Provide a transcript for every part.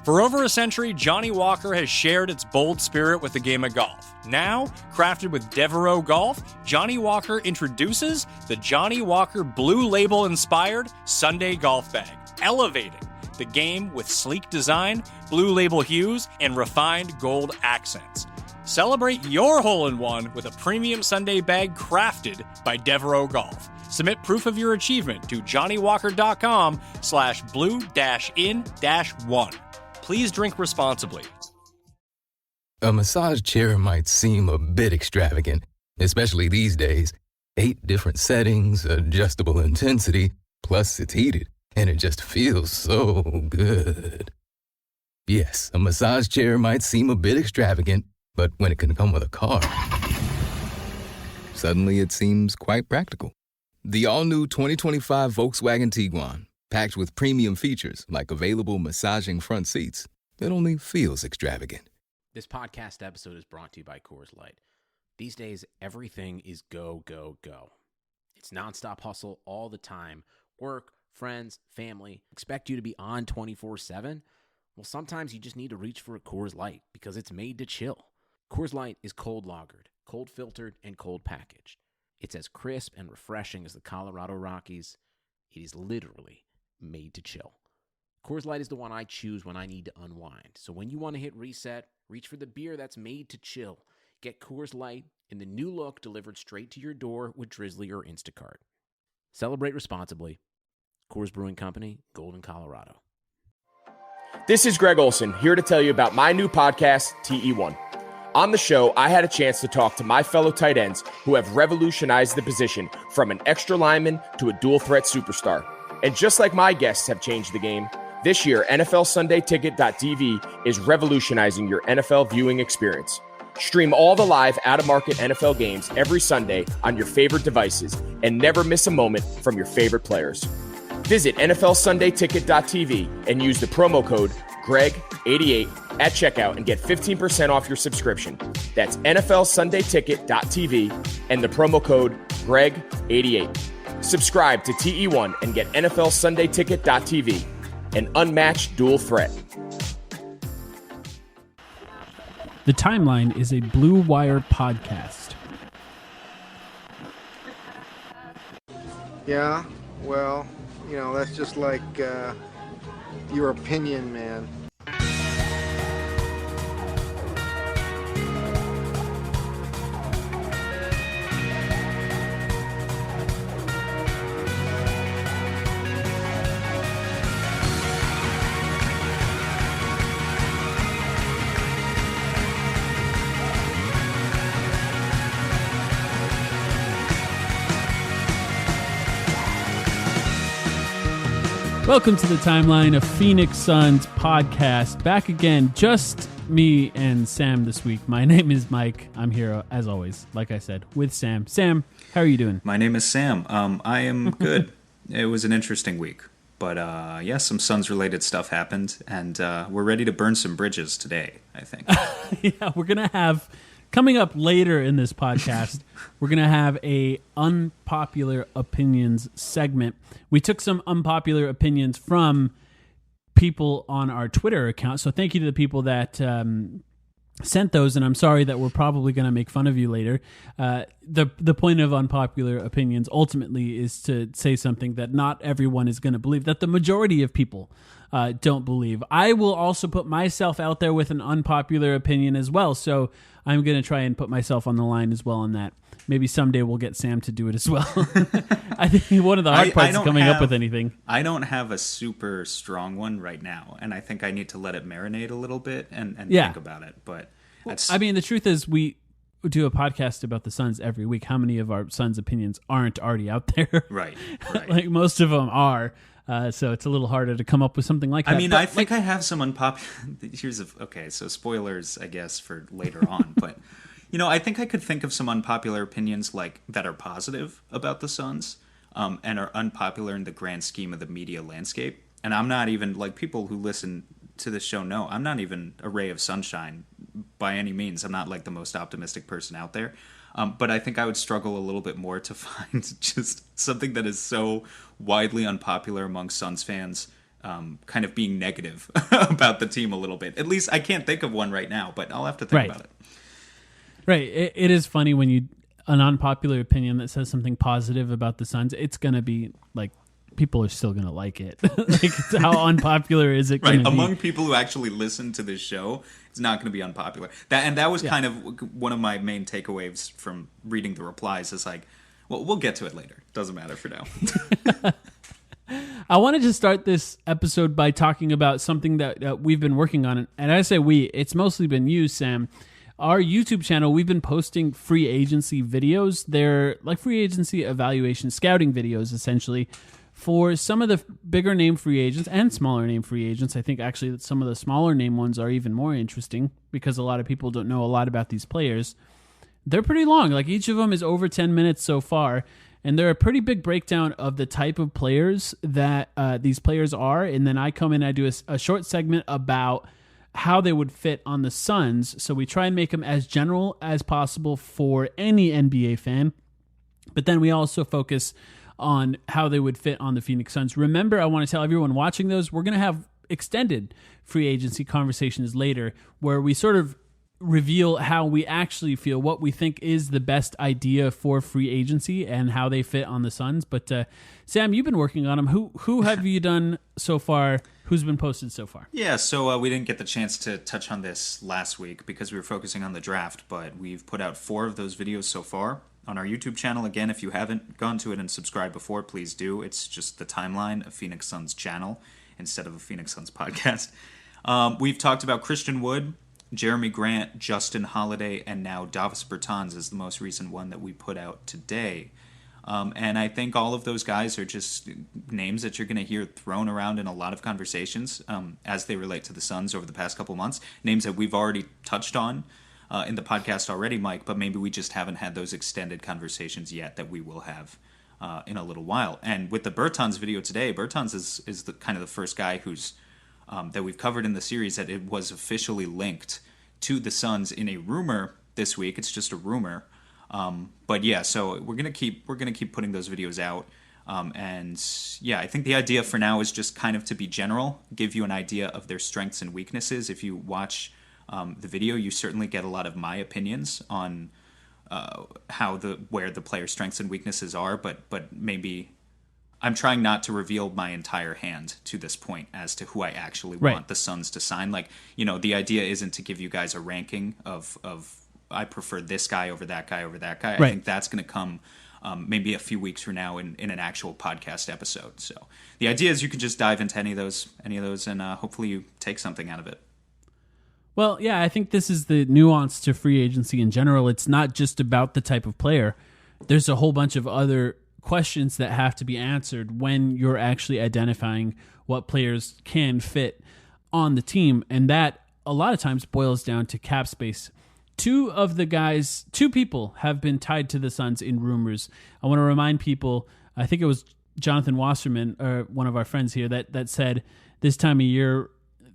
For over a century, Johnny Walker has shared its bold spirit with the game of golf. Now, crafted with Devereaux Golf, Johnny Walker introduces the Johnny Walker Blue Label-inspired Sunday Golf Bag, elevating the game with sleek design, Blue Label hues, and refined gold accents. Celebrate your hole-in-one with a premium Sunday bag crafted by Devereaux Golf. Submit proof of your achievement to johnnywalker.com/blue-in-1. Please drink responsibly. A massage chair might seem a bit extravagant, especially these days. 8 different settings, adjustable intensity, plus it's heated, and it just feels so good. Yes, a massage chair might seem a bit extravagant, but when it can come with a car, suddenly it seems quite practical. The all-new 2025 Volkswagen Tiguan, packed with premium features like available massaging front seats, it only feels extravagant. This podcast episode is brought to you by Coors Light. These days, everything is go, go, go. It's nonstop hustle all the time. Work, friends, family, expect you to be on 24/7. Well, sometimes you just need to reach for a Coors Light because it's made to chill. Coors Light is cold lagered, cold filtered, and cold packaged. It's as crisp and refreshing as the Colorado Rockies. It is literally made to chill. Coors Light is the one I choose when I need to unwind. So when you want to hit reset, reach for the beer that's made to chill. Get Coors Light in the new look delivered straight to your door with Drizzly or Instacart. Celebrate responsibly. Coors Brewing Company, Golden, Colorado. This is Greg Olson, here to tell you about my new podcast, TE1. On the show, I had a chance to talk to my fellow tight ends who have revolutionized the position from an extra lineman to a dual-threat superstar. And just like my guests have changed the game, this year, NFLSundayTicket.tv is revolutionizing your NFL viewing experience. Stream all the live out-of-market NFL games every Sunday on your favorite devices and never miss a moment from your favorite players. Visit NFLSundayTicket.tv and use the promo code GREG88 at checkout and get 15% off your subscription. That's NFLSundayTicket.tv and the promo code GREG88. Subscribe to TE1 and get NFLSundayTicket.tv, an unmatched dual threat. The Timeline is a BlueWire podcast. Yeah, well, that's just like your opinion, man. Welcome to the Timeline, a Phoenix Suns podcast. Back again, just me and Sam this week. My name is Mike. I'm here, as always, like I said, with Sam. Sam, how are you doing? My name is Sam. I am good. It was an interesting week. But, some Suns-related stuff happened, and we're ready to burn some bridges today, I think. Yeah, we're going to have... Coming up later in this podcast, we're going to have a unpopular opinions segment. We took some unpopular opinions from people on our Twitter account, so thank you to the people that sent those, and I'm sorry that we're probably going to make fun of you later. The point of unpopular opinions ultimately is to say something that not everyone is going to believe, that the majority of people don't believe. I will also put myself out there with an unpopular opinion as well, so I'm going to try and put myself on the line as well on that. Maybe someday we'll get Sam to do it as well. I think one of the hard parts is coming up with anything. I don't have a super strong one right now, and I think I need to let it marinate a little bit and think about it. But the truth is we do a podcast about the Suns every week. How many of our Suns opinions aren't already out there? Right. Like most of them are. So it's a little harder to come up with something like that. I mean, I think I have some unpopular... so spoilers, I guess, for later on. But, I think I could think of some unpopular opinions that are positive about the Suns and are unpopular in the grand scheme of the media landscape. And I'm not even, people who listen to this show know, I'm not even a ray of sunshine by any means. I'm not, the most optimistic person out there. But I think I would struggle a little bit more to find just something that is so widely unpopular among Suns fans kind of being negative about the team a little bit. At least I can't think of one right now, but I'll have to think about it. Right. It is funny when an unpopular opinion that says something positive about the Suns, it's going to be like, people are still going to like it. Like, how unpopular is it going to be? Among people who actually listen to this show, it's not going to be unpopular. That was kind of one of my main takeaways from reading the replies is like, well, we'll get to it later. Doesn't matter for now. I wanted to start this episode by talking about something that we've been working on. And I say it's mostly been you, Sam. Our YouTube channel, we've been posting free agency videos. They're like free agency evaluation, scouting videos, essentially, for some of the bigger name free agents and smaller name free agents. I think actually that some of the smaller name ones are even more interesting because a lot of people don't know a lot about these players. They're pretty long. Like, each of them is over 10 minutes so far. And they're a pretty big breakdown of the type of players that these players are. And then I come in, I do a short segment about how they would fit on the Suns. So we try and make them as general as possible for any NBA fan. But then we also focus on how they would fit on the Phoenix Suns. Remember, I want to tell everyone watching those, we're going to have extended free agency conversations later where we sort of reveal how we actually feel, what we think is the best idea for free agency and how they fit on the Suns. But Sam, you've been working on them. Who have you done so far? Who's been posted so far? Yeah, so we didn't get the chance to touch on this last week because we were focusing on the draft, but we've put out 4 of those videos so far on our YouTube channel. Again, if you haven't gone to it and subscribed before, please do. It's just the timeline of Phoenix Suns channel instead of a Phoenix Suns podcast. We've talked about Christian Wood, Jeremy Grant, Justin Holiday, and now Davis Bertans is the most recent one that we put out today. And I think all of those guys are just names that you're going to hear thrown around in a lot of conversations as they relate to the Suns over the past couple months. Names that we've already touched on in the podcast already, Mike, but maybe we just haven't had those extended conversations yet that we will have in a little while. And with the Bertans video today, Bertans is the kind of the first guy who's that we've covered in the series that it was officially linked to the Suns in a rumor this week. It's just a rumor. But yeah, so we're gonna keep putting those videos out. And yeah, I think the idea for now is just kind of to be general, give you an idea of their strengths and weaknesses. If you watch the video, you certainly get a lot of my opinions on where the player's strengths and weaknesses are, but maybe I'm trying not to reveal my entire hand to this point as to who I actually want the Suns to sign. Like, the idea isn't to give you guys a ranking of I prefer this guy over that guy over that guy. Right. I think that's going to come maybe a few weeks from now in an actual podcast episode. So the idea is you can just dive into any of those, and hopefully you take something out of it. Well, yeah, I think this is the nuance to free agency in general. It's not just about the type of player. There's a whole bunch of other questions that have to be answered when you're actually identifying what players can fit on the team. And that a lot of times boils down to cap space. Two people have been tied to the Suns in rumors. I want to remind people, I think it was Jonathan Wasserman, or one of our friends here, that said this time of year,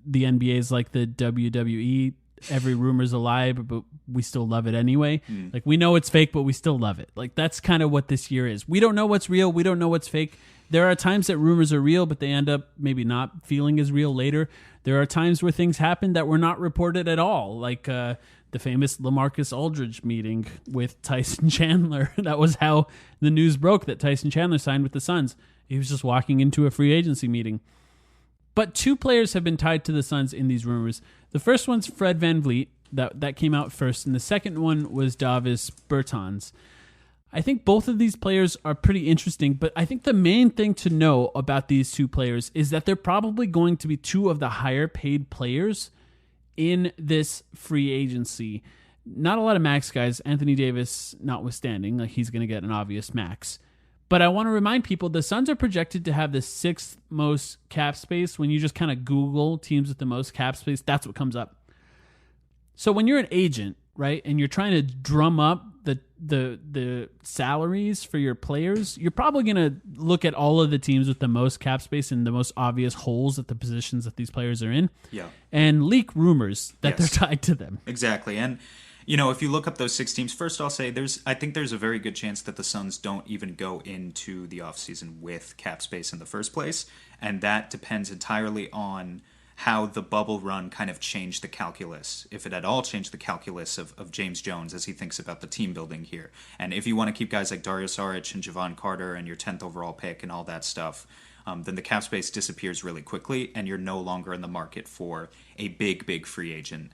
the NBA is like the WWE. Every rumor's a lie, but we still love it anyway. Like, we know it's fake, but we still love it. Like, that's kind of what this year is. We don't know what's real. We don't know what's fake. There are times that rumors are real, but they end up maybe not feeling as real later. There are times where things happen that were not reported at all, like the famous LaMarcus Aldridge meeting with Tyson Chandler. That was how the news broke that Tyson Chandler signed with the Suns. He was just walking into a free agency meeting. But 2 players have been tied to the Suns in these rumors. The first one's Fred VanVleet. That came out first. And the second one was Davis Bertans. I think both of these players are pretty interesting, but I think the main thing to know about these 2 players is that they're probably going to be 2 of the higher paid players in this free agency. Not a lot of max guys, Anthony Davis notwithstanding, like he's going to get an obvious max. But I want to remind people the Suns are projected to have the 6th most cap space. When you just kind of Google teams with the most cap space, that's what comes up. So when you're an agent, right, and you're trying to drum up the salaries for your players, you're probably going to look at all of the teams with the most cap space and the most obvious holes at the positions that these players are in, and leak rumors that they're tied to them. Exactly, and If you look up those 6 teams, first I'll say I think there's a very good chance that the Suns don't even go into the offseason with cap space in the first place, and that depends entirely on how the bubble run kind of changed the calculus, if it at all changed the calculus of James Jones as he thinks about the team building here. And if you want to keep guys like Dario Saric and Javon Carter and your 10th overall pick and all that stuff, then the cap space disappears really quickly, and you're no longer in the market for a big free agent.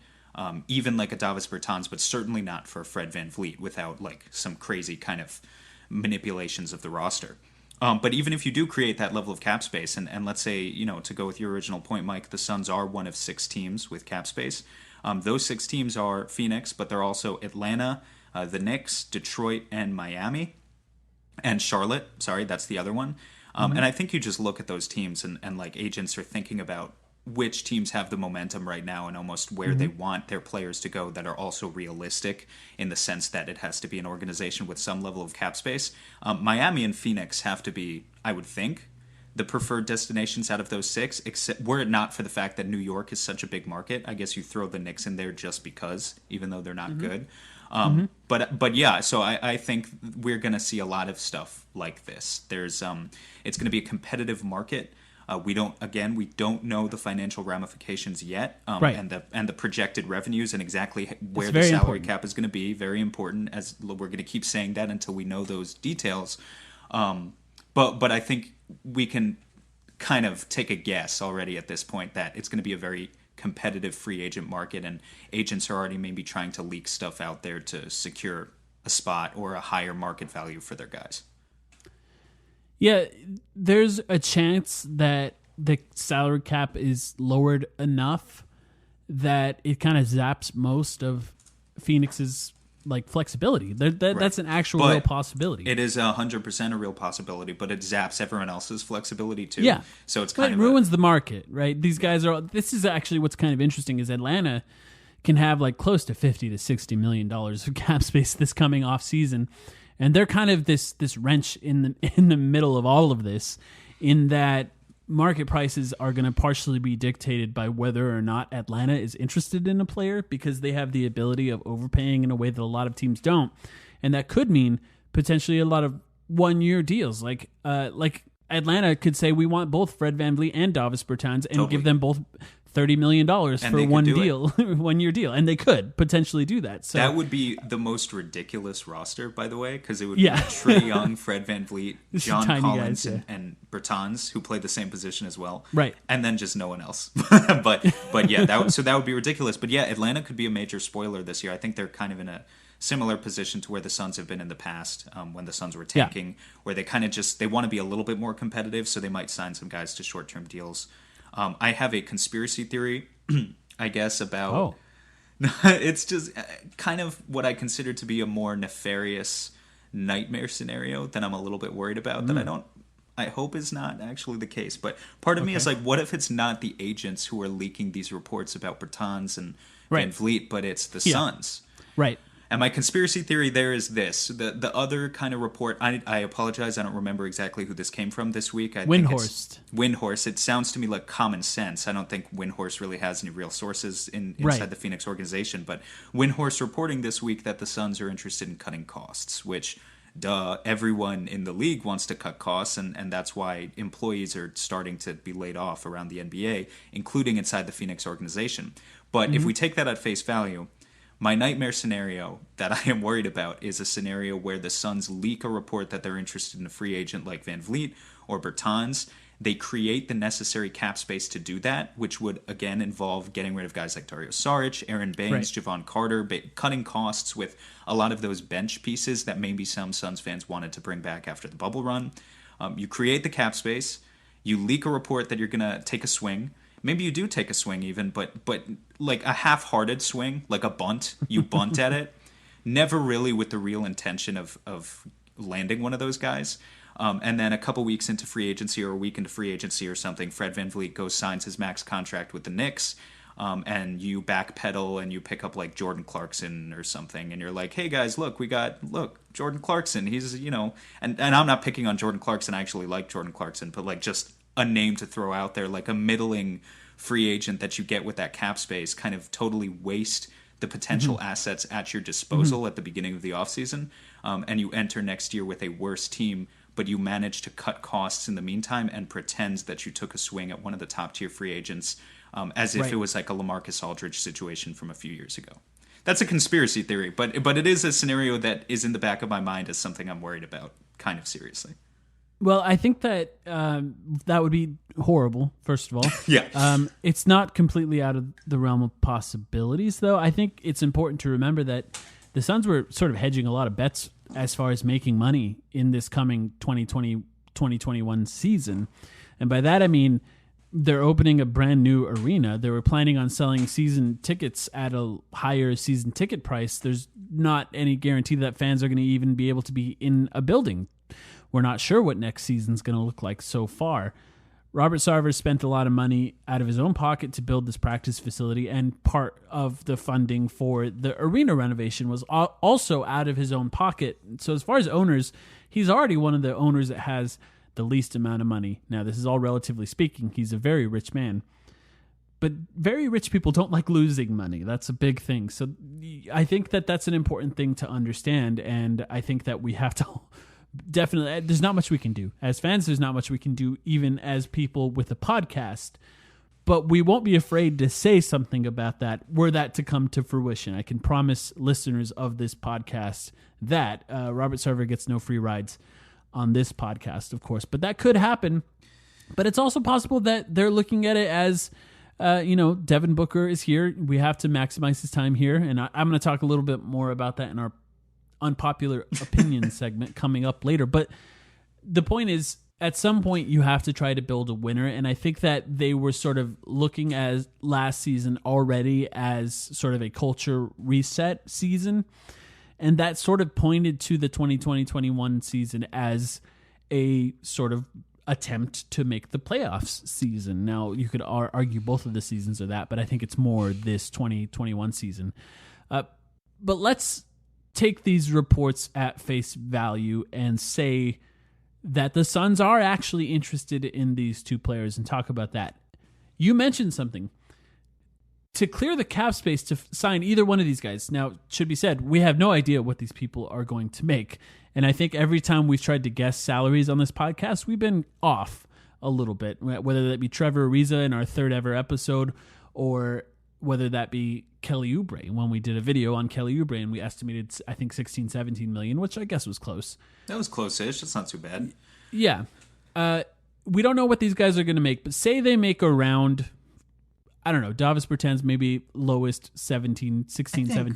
Even like a Davis Bertans, but certainly not for Fred VanVleet without like some crazy kind of manipulations of the roster. But even if you do create that level of cap space, and let's say, to go with your original point, Mike, the Suns are one of 6 teams with cap space. Those 6 teams are Phoenix, but they're also Atlanta, the Knicks, Detroit, and Miami, and Charlotte. Sorry, that's the other one. And I think you just look at those teams and like agents are thinking about which teams have the momentum right now and almost where they want their players to go that are also realistic in the sense that it has to be an organization with some level of cap space. Miami and Phoenix have to be, I would think, the preferred destinations out of those 6, except were it not for the fact that New York is such a big market. I guess you throw the Knicks in there just because, even though they're not good. But yeah, so I think we're going to see a lot of stuff like this. There's it's going to be a competitive market. We don't know the financial ramifications yet, and the projected revenues and exactly where the salary cap is going to be. Very important, as we're going to keep saying that until we know those details. But I think we can kind of take a guess already at this point that it's going to be a very competitive free agent market, and agents are already maybe trying to leak stuff out there to secure a spot or a higher market value for their guys. Yeah, there's a chance that the salary cap is lowered enough that it kind of zaps most of Phoenix's like flexibility. That's an actual real possibility. It is 100% a real possibility, but it zaps everyone else's flexibility too. Yeah, so it's kind of ruins the market, right? These guys are. This is actually what's kind of interesting is Atlanta can have like close to $50 to $60 million of cap space this coming off season. And they're kind of this wrench in the middle of all of this, in that market prices are going to partially be dictated by whether or not Atlanta is interested in a player, because they have the ability of overpaying in a way that a lot of teams don't, and that could mean potentially a lot of 1-year deals. Like Atlanta could say we want both Fred VanVleet and Davis Bertans and give them both $30 million for one deal, 1-year deal. And they could potentially do that. So that would be the most ridiculous roster, by the way, because it would be Trae Young, Fred VanVleet, John Collins, guys, and Bertans, who played the same position as well. Right. And then just no one else. but yeah, that would be ridiculous. But yeah, Atlanta could be a major spoiler this year. I think they're kind of in a similar position to where the Suns have been in the past, when the Suns were tanking, where they kind of they want to be a little bit more competitive, so they might sign some guys to short-term deals. I have a conspiracy theory, I guess, about... it's just kind of what I consider to be a more nefarious nightmare scenario that I'm a little bit worried about, that I hope is not actually the case. But part of me is like, what if it's not the agents who are leaking these reports about Bertans and VanVleet, but it's the Suns? Right. And my conspiracy theory there is this. The other kind of report, I apologize, I don't remember exactly who this came from this week. Windhorst. It sounds to me like common sense. I don't think Windhorst really has any real sources inside the Phoenix organization. But Windhorst reporting this week that the Suns are interested in cutting costs, which, everyone in the league wants to cut costs, and that's why employees are starting to be laid off around the NBA, including inside the Phoenix organization. But if we take that at face value, my nightmare scenario that I am worried about is a scenario where the Suns leak a report that they're interested in a free agent like VanVleet or Bertans. They create the necessary cap space to do that, which would, again, involve getting rid of guys like Dario Saric, Aaron Baines, Javon Carter, cutting costs with a lot of those bench pieces that maybe some Suns fans wanted to bring back after the bubble run. You create the cap space. You leak a report that you're going to take a swing. Maybe you do take a swing even, but like a half-hearted swing, like a bunt. You bunt at it. Never really with the real intention of landing one of those guys. And then a couple weeks into free agency or a week into free agency or something, Fred VanVleet signs his max contract with the Knicks, and you backpedal and you pick up like Jordan Clarkson or something, and you're like, hey guys, look, Jordan Clarkson. He's, and I'm not picking on Jordan Clarkson. I actually like Jordan Clarkson, but like just a name to throw out there, like a middling free agent that you get with that cap space, kind of totally waste the potential assets at your disposal at the beginning of the offseason, and you enter next year with a worse team, but you manage to cut costs in the meantime and pretend that you took a swing at one of the top-tier free agents as if it was like a LaMarcus Aldridge situation from a few years ago. That's a conspiracy theory, but it is a scenario that is in the back of my mind as something I'm worried about, kind of seriously. Well, I think that that would be horrible, first of all. Yeah. It's not completely out of the realm of possibilities, though. I think it's important to remember that the Suns were sort of hedging a lot of bets as far as making money in this coming 2020-2021 season. And by that, I mean they're opening a brand new arena. They were planning on selling season tickets at a higher season ticket price. There's not any guarantee that fans are going to even be able to be in a building. We're not sure what next season's going to look like so far. Robert Sarver spent a lot of money out of his own pocket to build this practice facility, and part of the funding for the arena renovation was also out of his own pocket. So as far as owners, he's already one of the owners that has the least amount of money. Now, this is all relatively speaking. He's a very rich man. But very rich people don't like losing money. That's a big thing. So I think that that's an important thing to understand, and I think that we have to... Definitely, there's not much we can do. As fans, there's not much we can do, even as people with a podcast. But we won't be afraid to say something about that, were that to come to fruition. I can promise listeners of this podcast that Robert Sarver gets no free rides on this podcast, of course. But that could happen. But it's also possible that they're looking at it as, Devin Booker is here. We have to maximize his time here. And I'm going to talk a little bit more about that in our unpopular opinion segment coming up later. But the point is, at some point you have to try to build a winner, and I think that they were sort of looking at last season already as sort of a culture reset season, and that sort of pointed to the 2020-21 season as a sort of attempt to make the playoffs season. Now, you could argue both of the seasons are that, but I think it's more this 2021 season. But let's take these reports at face value and say that the Suns are actually interested in these two players and talk about that. You mentioned something. To clear the cap space to sign either one of these guys, now, it should be said, we have no idea what these people are going to make. And I think every time we've tried to guess salaries on this podcast, we've been off a little bit, whether that be Trevor Ariza in our third ever episode, or whether that be Kelly Oubre when we did a video on Kelly Oubre and we estimated, I think, 16-17 million, which I guess was close. That was close-ish. That's not too bad. Yeah. We don't know what these guys are going to make, but say they make around, I don't know, Davis Bertans maybe lowest 17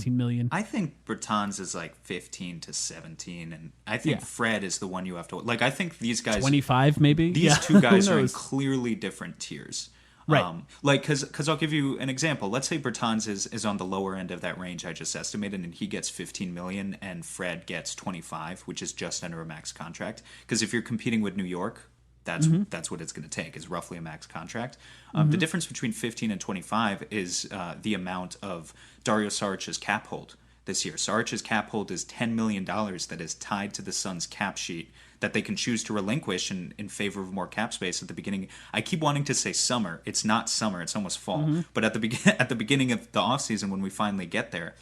million. I think Bertans is like 15 to 17, and I think Fred is the one you have to... Like, I think these guys... 25 maybe? These two guys are in clearly different tiers. Right. Because I'll give you an example. Let's say Bertans is on the lower end of that range I just estimated, and he gets 15 million, and Fred gets 25, which is just under a max contract. Because if you're competing with New York, that's what it's going to take, is roughly a max contract. The difference between 15 and 25 is the amount of Dario Saric's cap hold this year. Saric's cap hold is $10 million that is tied to the Suns' cap sheet that they can choose to relinquish in favor of more cap space at the beginning. I keep wanting to say summer. It's not summer. It's almost fall. But at the beginning of the offseason, when we finally get there,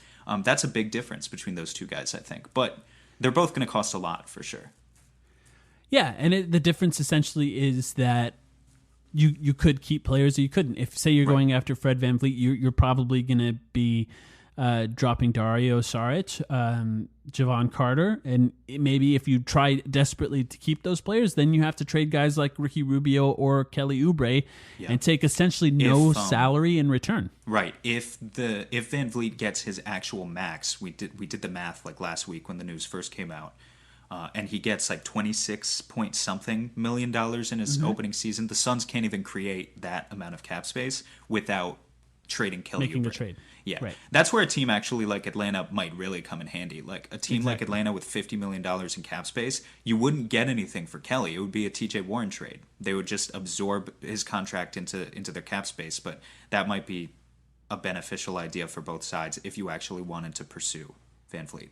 that's a big difference between those two guys, I think. But they're both going to cost a lot for sure. Yeah, and the difference essentially is that you could keep players or you couldn't. If, say, you're going after Fred VanVleet, you're probably going to be dropping Dario Saric, Javon Carter, and maybe if you try desperately to keep those players, then you have to trade guys like Ricky Rubio or Kelly Oubre and take essentially no salary in return. Right. If VanVleet gets his actual max, we did the math like last week when the news first came out. And he gets like 26 point something million in his opening season. The Suns can't even create that amount of cap space without trading Kelly Making Oubre. the trade. Yeah. Right. That's where a team actually like Atlanta might really come in handy. Like a team like Atlanta with $50 million in cap space, you wouldn't get anything for Kelly. It would be a TJ Warren trade. They would just absorb his contract into their cap space, but that might be a beneficial idea for both sides if you actually wanted to pursue VanVleet.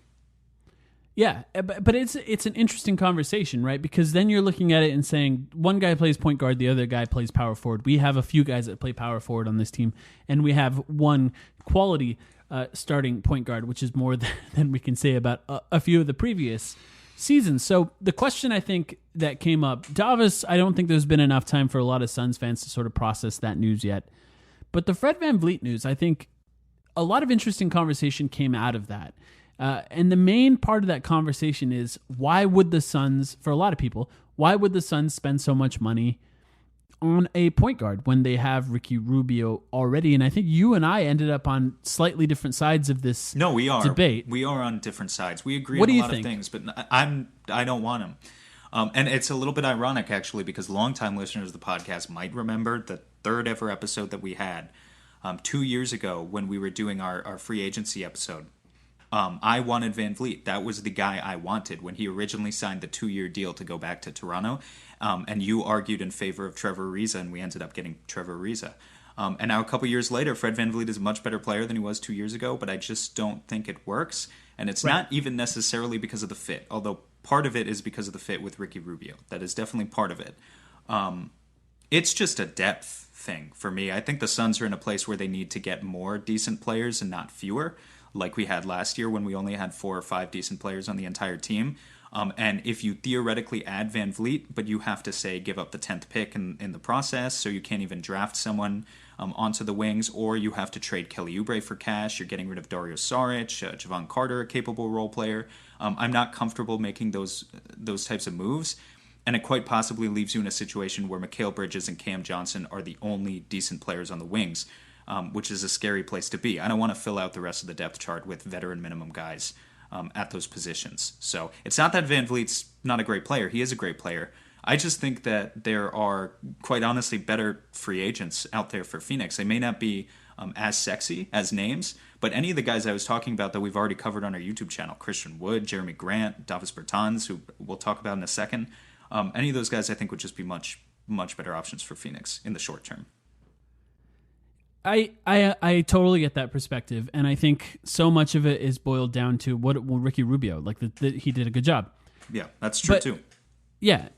Yeah, but it's an interesting conversation, right? Because then you're looking at it and saying one guy plays point guard, the other guy plays power forward. We have a few guys that play power forward on this team, and we have one quality starting point guard, which is more than we can say about a few of the previous seasons. So the question I think that came up, Davis, I don't think there's been enough time for a lot of Suns fans to sort of process that news yet. But the Fred VanVleet news, I think a lot of interesting conversation came out of that. And the main part of that conversation is, why would the Suns, for a lot of people, why would the Suns spend so much money on a point guard when they have Ricky Rubio already? And I think you and I ended up on slightly different sides of this No, we are. debate. We are on different sides. We agree What on do a you lot think? of things, but I don't want him. And it's a little bit ironic, actually, because longtime listeners of the podcast might remember the third ever episode that we had 2 years ago when we were doing our free agency episode. I wanted VanVleet. That was the guy I wanted when he originally signed the 2-year deal to go back to Toronto. And you argued in favor of Trevor Ariza, and we ended up getting Trevor Ariza. And now a couple years later, Fred VanVleet is a much better player than he was 2 years ago, but I just don't think it works. And it's not even necessarily because of the fit, although part of it is because of the fit with Ricky Rubio. That is definitely part of it. It's just a depth thing for me. I think the Suns are in a place where they need to get more decent players and not fewer, like we had last year when we only had 4 or 5 decent players on the entire team. And if you theoretically add VanVleet, but you have to, say, give up the 10th pick in the process, so you can't even draft someone onto the wings, or you have to trade Kelly Oubre for cash, you're getting rid of Dario Saric, Javon Carter, a capable role player. I'm not comfortable making those types of moves. And it quite possibly leaves you in a situation where Mikal Bridges and Cam Johnson are the only decent players on the wings, which is a scary place to be. I don't want to fill out the rest of the depth chart with veteran minimum guys at those positions. So it's not that VanVleet's not a great player. He is a great player. I just think that there are, quite honestly, better free agents out there for Phoenix. They may not be as sexy as names, but any of the guys I was talking about that we've already covered on our YouTube channel, Christian Wood, Jeremy Grant, Davis Bertans, who we'll talk about in a second, any of those guys I think would just be much, much better options for Phoenix in the short term. I totally get that perspective, and I think so much of it is boiled down to Ricky Rubio, like he did a good job. Yeah, that's true too. Yeah,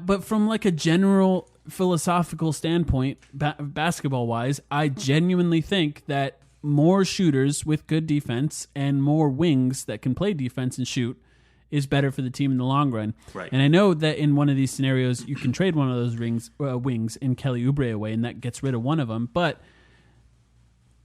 but from like a general philosophical standpoint, basketball wise, I genuinely think that more shooters with good defense and more wings that can play defense and shoot is better for the team in the long run. Right. And I know that in one of these scenarios, you can trade one of those wings in Kelly Oubre away, and that gets rid of one of them. But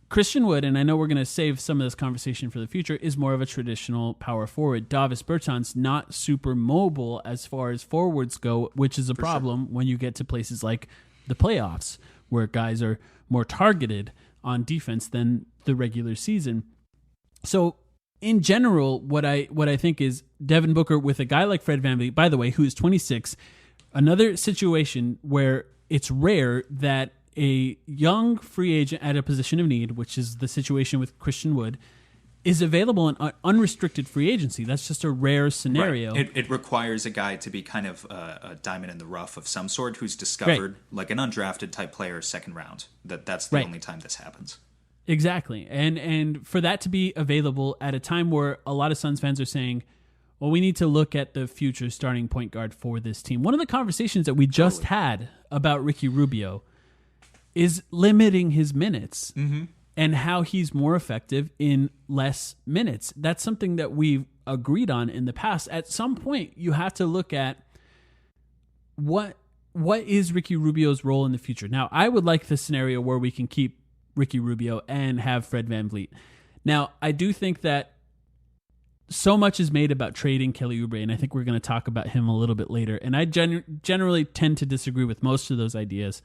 Christian Wood, and I know we're going to save some of this conversation for the future, is more of a traditional power forward. Davis Bertans not super mobile as far as forwards go, which is a problem when you get to places like the playoffs, where guys are more targeted on defense than the regular season. So in general, what I think is Devin Booker with a guy like Fred VanVleet, by the way, who is 26, another situation where it's rare that a young free agent at a position of need, which is the situation with Christian Wood, is available in unrestricted free agency. That's just a rare scenario. Right. It requires a guy to be kind of a diamond in the rough of some sort who's discovered, like an undrafted type player, second round. That's the only time this happens. Exactly. And for that to be available at a time where a lot of Suns fans are saying, well, we need to look at the future starting point guard for this team. One of the conversations that we just had about Ricky Rubio is limiting his minutes and how he's more effective in less minutes. That's something that we've agreed on in the past. At some point, you have to look at what is Ricky Rubio's role in the future. Now, I would like the scenario where we can keep Ricky Rubio and have Fred VanVleet. Now, I do think that so much is made about trading Kelly Oubre, and I think we're going to talk about him a little bit later. And I generally tend to disagree with most of those ideas.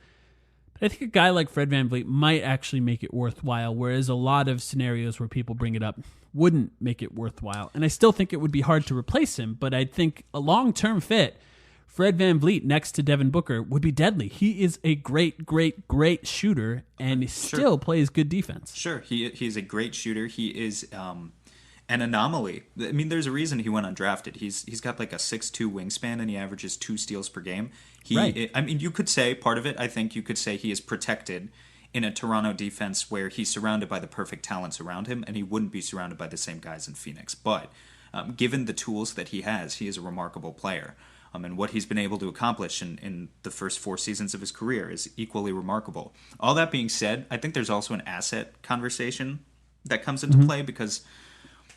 But I think a guy like Fred VanVleet might actually make it worthwhile, whereas a lot of scenarios where people bring it up wouldn't make it worthwhile. And I still think it would be hard to replace him, but I think a long-term fit, Fred VanVleet next to Devin Booker would be deadly. He is a great, great, great shooter, and he still plays good defense. Sure, he's a great shooter. He is an anomaly. I mean, there's a reason he went undrafted. He's got like a 6'2" wingspan, and he averages 2 steals per game. I mean, you could say part of it, I think you could say he is protected in a Toronto defense where he's surrounded by the perfect talents around him, and he wouldn't be surrounded by the same guys in Phoenix. But given the tools that he has, he is a remarkable player. And what he's been able to accomplish in the first 4 seasons of his career is equally remarkable. All that being said, I think there's also an asset conversation that comes into play, because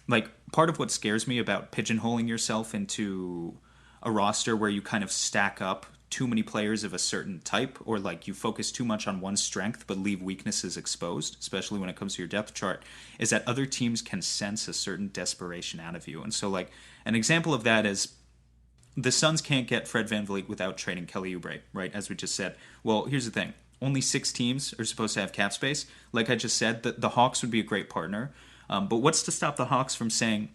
like part of what scares me about pigeonholing yourself into a roster where you kind of stack up too many players of a certain type, or like you focus too much on one strength but leave weaknesses exposed, especially when it comes to your depth chart, is that other teams can sense a certain desperation out of you. And so like an example of that is the Suns can't get Fred VanVleet without trading Kelly Oubre, right? As we just said. Well, here's the thing. Only 6 teams are supposed to have cap space. Like I just said, the Hawks would be a great partner. But what's to stop the Hawks from saying,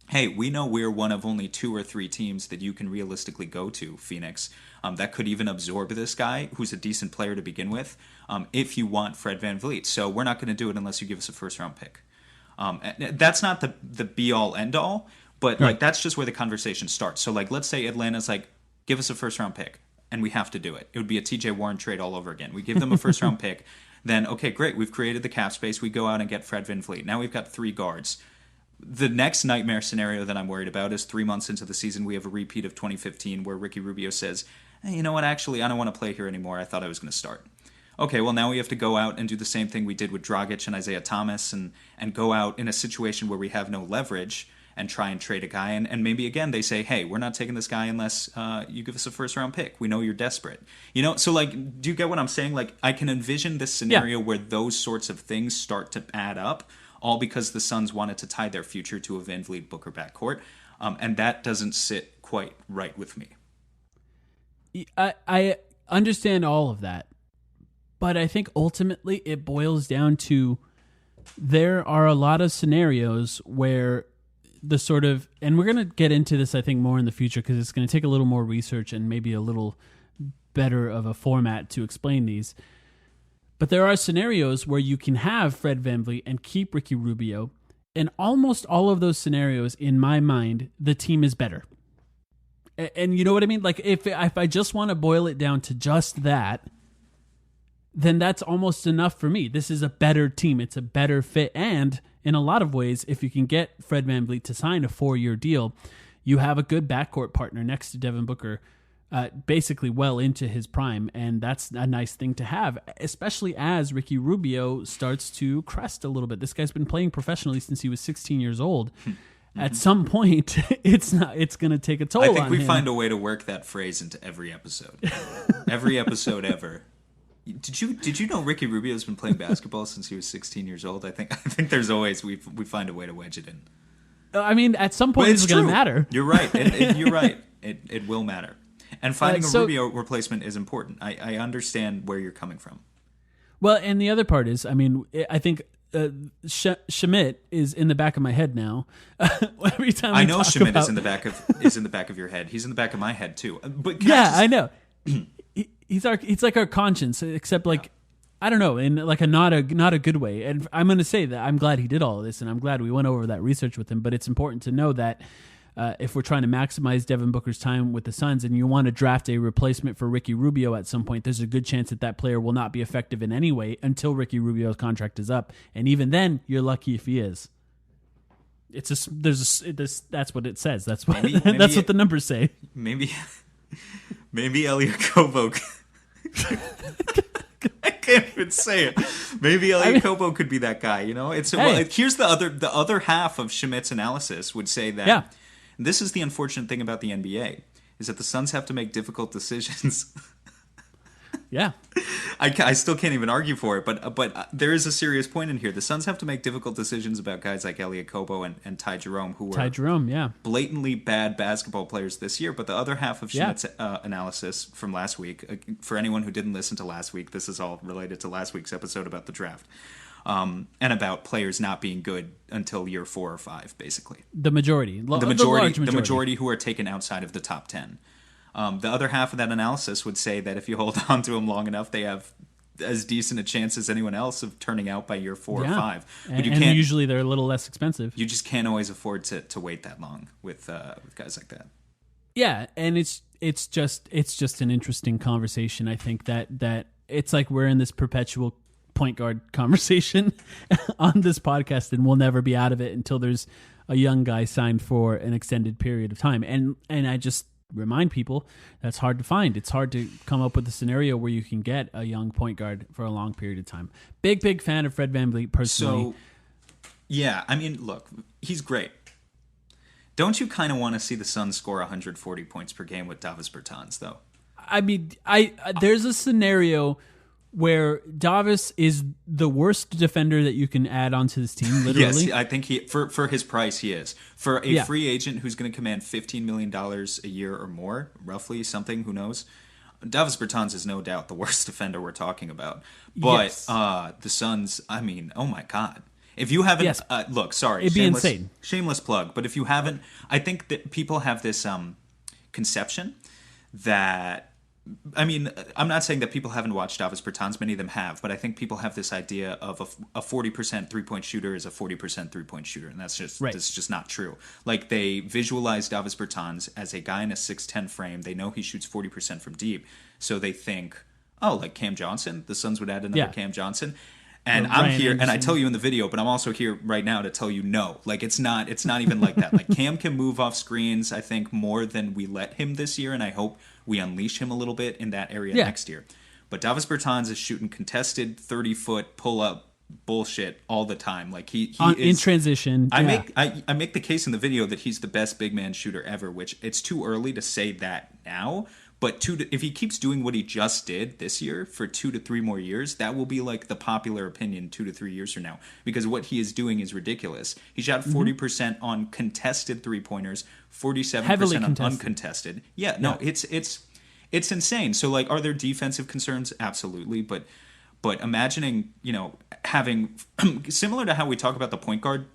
hey, we know we're one of only 2 or 3 teams that you can realistically go to, Phoenix, that could even absorb this guy who's a decent player to begin with, if you want Fred VanVleet. So we're not going to do it unless you give us a first-round pick. That's not the be-all, end-all, but like that's just where the conversation starts. So like let's say Atlanta's like, give us a first-round pick, and we have to do it. It would be a TJ Warren trade all over again. We give them a first-round pick, then, okay, great, we've created the cap space. We go out and get Fred VanVleet. Now we've got 3 guards. The next nightmare scenario that I'm worried about is 3 months into the season, we have a repeat of 2015 where Ricky Rubio says, hey, you know what, actually, I don't want to play here anymore. I thought I was going to start. Okay, well, now we have to go out and do the same thing we did with Dragic and Isaiah Thomas and go out in a situation where we have no leverage and try and trade a guy. And maybe, again, they say, hey, we're not taking this guy unless you give us a first-round pick. We know you're desperate. You know, so, like, do you get what I'm saying? Like, I can envision this scenario where those sorts of things start to add up, all because the Suns wanted to tie their future to a VanVleet Booker backcourt. And that doesn't sit quite right with me. I understand all of that, but I think ultimately it boils down to there are a lot of scenarios where the sort of, and we're going to get into this, I think, more in the future because it's going to take a little more research and maybe a little better of a format to explain these. But there are scenarios where you can have Fred VanVleet and keep Ricky Rubio. And almost all of those scenarios, in my mind, the team is better. And you know what I mean? Like, if I just want to boil it down to just that, then that's almost enough for me. This is a better team. It's a better fit. And in a lot of ways, if you can get Fred VanVleet to sign a 4-year deal, you have a good backcourt partner next to Devin Booker, basically well into his prime. And that's a nice thing to have, especially as Ricky Rubio starts to crest a little bit. This guy's been playing professionally since he was 16 years old. At some point, it's going to take a toll on him. I think we find a way to work that phrase into every episode. Every episode ever. Did you know Ricky Rubio's been playing basketball since he was 16 years old? I think there's always we find a way to wedge it in. I mean, at some point it's going to matter. You're right. You're right. It will matter. And finding a Rubio replacement is important. I understand where you're coming from. Well, and the other part is, I mean, I think Schmidt is in the back of my head now. Every time I know Schmidt is in the back of your head. He's in the back of my head too. But I know. He's like our conscience, except like I don't know, in like a not a good way. And I'm going to say that I'm glad he did all of this, and I'm glad we went over that research with him. But it's important to know that if we're trying to maximize Devin Booker's time with the Suns, and you want to draft a replacement for Ricky Rubio at some point, there's a good chance that player will not be effective in any way until Ricky Rubio's contract is up, and even then, you're lucky if he is. That's what it says. That's what that's what the numbers say. Maybe Elliot Kobo. I can't even say it. Maybe Elliot Kobo could be that guy. You know, here's the other half of Schmidt's analysis would say that this is the unfortunate thing about the NBA is that the Suns have to make difficult decisions. Yeah, I still can't even argue for it, but there is a serious point in here. The Suns have to make difficult decisions about guys like Elliot Kobo and Ty Jerome, who were blatantly bad basketball players this year. But the other half of Schmidt's analysis from last week, for anyone who didn't listen to last week, this is all related to last week's episode about the draft, and about players not being good until year 4 or 5, basically. The majority who are taken outside of the top 10. The other half of that analysis would say that if you hold on to them long enough, they have as decent a chance as anyone else of turning out by year 4 or 5. But and usually they're a little less expensive. You just can't always afford to wait that long with guys like that. Yeah, and it's just an interesting conversation. I think that it's like we're in this perpetual point guard conversation on this podcast, and we'll never be out of it until there's a young guy signed for an extended period of time. And I just remind people that's hard to find. It's hard to come up with a scenario where you can get a young point guard for a long period of time. Big fan of Fred VanVleet personally. Yeah, I mean, look, he's great. Don't you kind of want to see the Suns score 140 points per game with Davis Bertans, though? I mean, there's a scenario where Davis is the worst defender that you can add onto this team, literally. Yes, I think for his price, he is. For a free agent who's going to command $15 million a year or more, roughly, something, who knows? Davis Bertans is no doubt the worst defender we're talking about. But the Suns, I mean, oh my God. If you haven't, look, sorry, it'd be insane. Shameless plug, but if you haven't, I think that people have this conception that, I mean, I'm not saying that people haven't watched Davis Bertans, many of them have, but I think people have this idea of a 40% three-point shooter is a 40% three-point shooter, and that's just not true. Like, they visualize Davis Bertans as a guy in a 6'10 frame. They know he shoots 40% from deep, so they think, oh, like Cam Johnson? The Suns would add another Cam Johnson? And I'm here, and I tell you in the video, but I'm also here right now to tell you no. Like, it's not even like that. Like, Cam can move off screens, I think, more than we let him this year, and I hope we unleash him a little bit in that area next year. But Davis Bertans is shooting contested 30-foot pull-up bullshit all the time. Like, he is in transition. I make the case in the video that he's the best big man shooter ever, which it's too early to say that now. But if he keeps doing what he just did this year for 2 to 3 more years, that will be like the popular opinion 2 to 3 years from now. Because what he is doing is ridiculous. He shot 40% on contested three-pointers, 47% on uncontested. Yeah, no, it's insane. So, like, are there defensive concerns? Absolutely. But imagining, having similar to how we talk about the point guard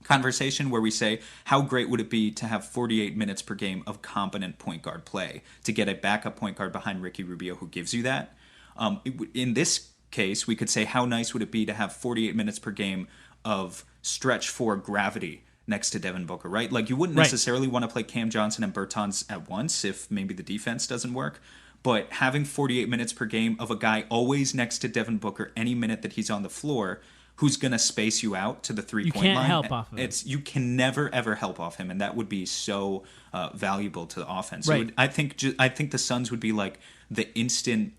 conversation, where we say, how great would it be to have 48 minutes per game of competent point guard play, to get a backup point guard behind Ricky Rubio who gives you that? In this case, we could say, how nice would it be to have 48 minutes per game of stretch 4 gravity next to Devin Booker, right? Like, you wouldn't necessarily want to play Cam Johnson and Bertans at once if maybe the defense doesn't work. But having 48 minutes per game of a guy always next to Devin Booker any minute that he's on the floor, who's going to space you out to the three-point line. You can't help off of him. You can never, ever help off him, and that would be so valuable to the offense. Right. I think the Suns would be like the instant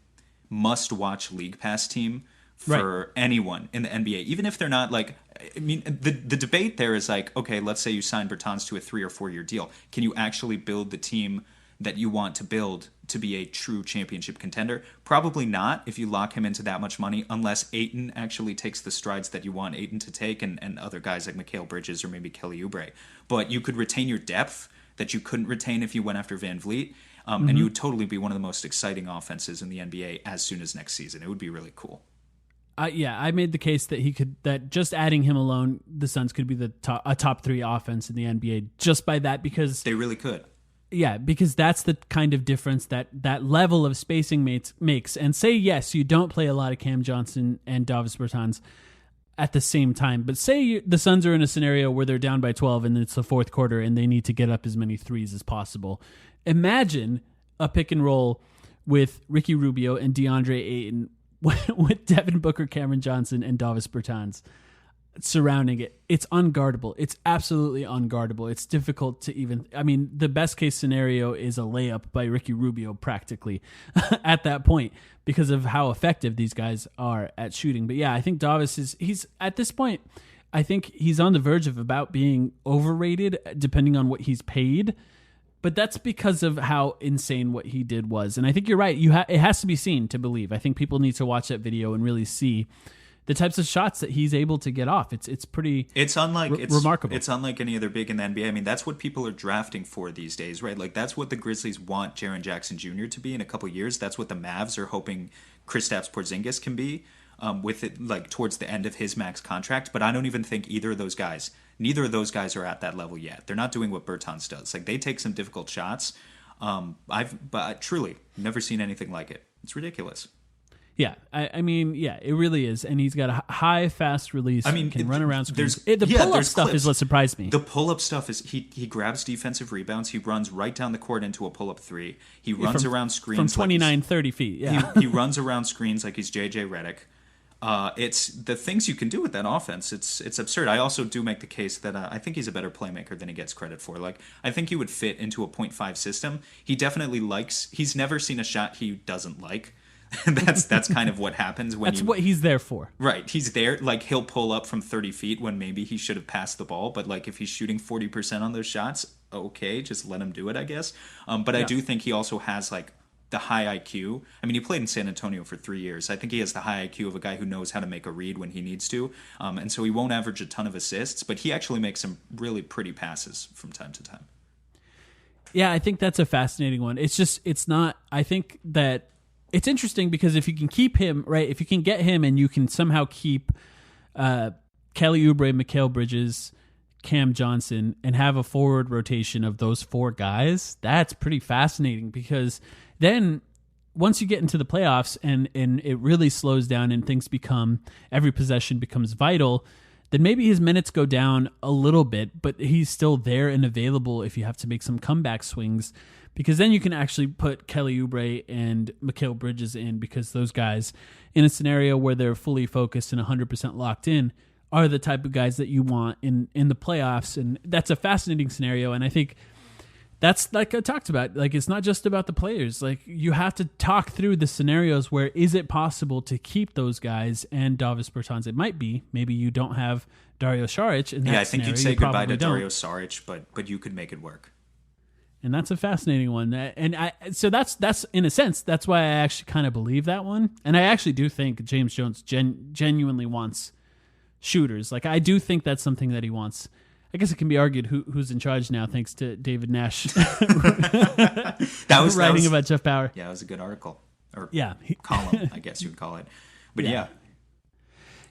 must-watch League Pass team for anyone in the NBA, even if they're not like. I mean, the debate there is like, okay, let's say you sign Bertans to a 3 or 4 year deal. Can you actually build the team that you want to build to be a true championship contender? Probably not if you lock him into that much money, unless Ayton actually takes the strides that you want Ayton to take, and other guys like Mikal Bridges or maybe Kelly Oubre. But you could retain your depth that you couldn't retain if you went after Van Vliet, and you would totally be one of the most exciting offenses in the NBA as soon as next season. It would be really cool. I made the case that just adding him alone, the Suns could be a top 3 offense in the NBA just by that, because they really could. Yeah, because that's the kind of difference that level of spacing makes. And say, yes, you don't play a lot of Cam Johnson and Davis Bertans at the same time, but say the Suns are in a scenario where they're down by 12 and it's the fourth quarter and they need to get up as many threes as possible. Imagine a pick and roll with Ricky Rubio and DeAndre Ayton with Devin Booker, Cameron Johnson, and Davis Bertans surrounding it. It's unguardable. It's absolutely unguardable. It's difficult to even. I mean, the best case scenario is a layup by Ricky Rubio practically at that point because of how effective these guys are at shooting. But yeah, I think Davis he's at this point, I think he's on the verge of about being overrated depending on what he's paid. But that's because of how insane what he did was. And I think you're right. It has to be seen to believe. I think people need to watch that video and really see the types of shots that he's able to get off. It's pretty remarkable. It's unlike any other big in the NBA. I mean, that's what people are drafting for these days, right? Like, that's what the Grizzlies want Jaren Jackson Jr. to be in a couple years. That's what the Mavs are hoping Kristaps Porzingis can be with it, like, towards the end of his max contract. But I don't even think neither of those guys are at that level yet. They're not doing what Bertans does. Like, they take some difficult shots. But truly never seen anything like it. It's ridiculous. Yeah, I mean, yeah, it really is. And he's got a high, fast release. I mean, can run around screens. The pull-up stuff is what surprised me. The pull-up stuff is he grabs defensive rebounds. He runs right down the court into a pull-up three. He runs around screens. From 29, 30 feet, yeah. He runs around screens like he's J.J. Redick. It's the things you can do with that offense. It's absurd. I also do make the case that I think he's a better playmaker than he gets credit for. Like, I think he would fit into a 0.5 system. He definitely he's never seen a shot he doesn't like. That's kind of what happens when That's what he's there for. Right, he's there. Like, he'll pull up from 30 feet when maybe he should have passed the ball. But, like, if he's shooting 40% on those shots, okay, just let him do it, I guess. But I do think he also has, like, the high IQ. I mean, he played in San Antonio for 3 years. I think he has the high IQ of a guy who knows how to make a read when he needs to. And so he won't average a ton of assists, but he actually makes some really pretty passes from time to time. Yeah, I think that's a fascinating one. I think that it's interesting because if you can keep him, right, if you can get him and you can somehow keep Kelly Oubre, Mikal Bridges, Cam Johnson, and have a forward rotation of those 4 guys, that's pretty fascinating because then once you get into the playoffs and it really slows down and things become, every possession becomes vital, then maybe his minutes go down a little bit, but he's still there and available if you have to make some comeback swings, because then you can actually put Kelly Oubre and Mikal Bridges in, because those guys, in a scenario where they're fully focused and 100% locked in, are the type of guys that you want in the playoffs. And that's a fascinating scenario. And I think that's, like I talked about, like, it's not just about the players. Like, you have to talk through the scenarios where is it possible to keep those guys and Davis Bertans? It might be. Maybe you don't have Dario Saric in that I think scenario. you'd say goodbye to Dario Saric, but you could make it work. And that's a fascinating one. And so that's in a sense, that's why I actually kind of believe that one. And I actually do think James Jones genuinely wants shooters. Like, I do think that's something that he wants. I guess it can be argued who's in charge now, thanks to David Nash that was writing about Jeff Bauer. Yeah, it was a good article. Or yeah. column, I guess you would call it. But yeah.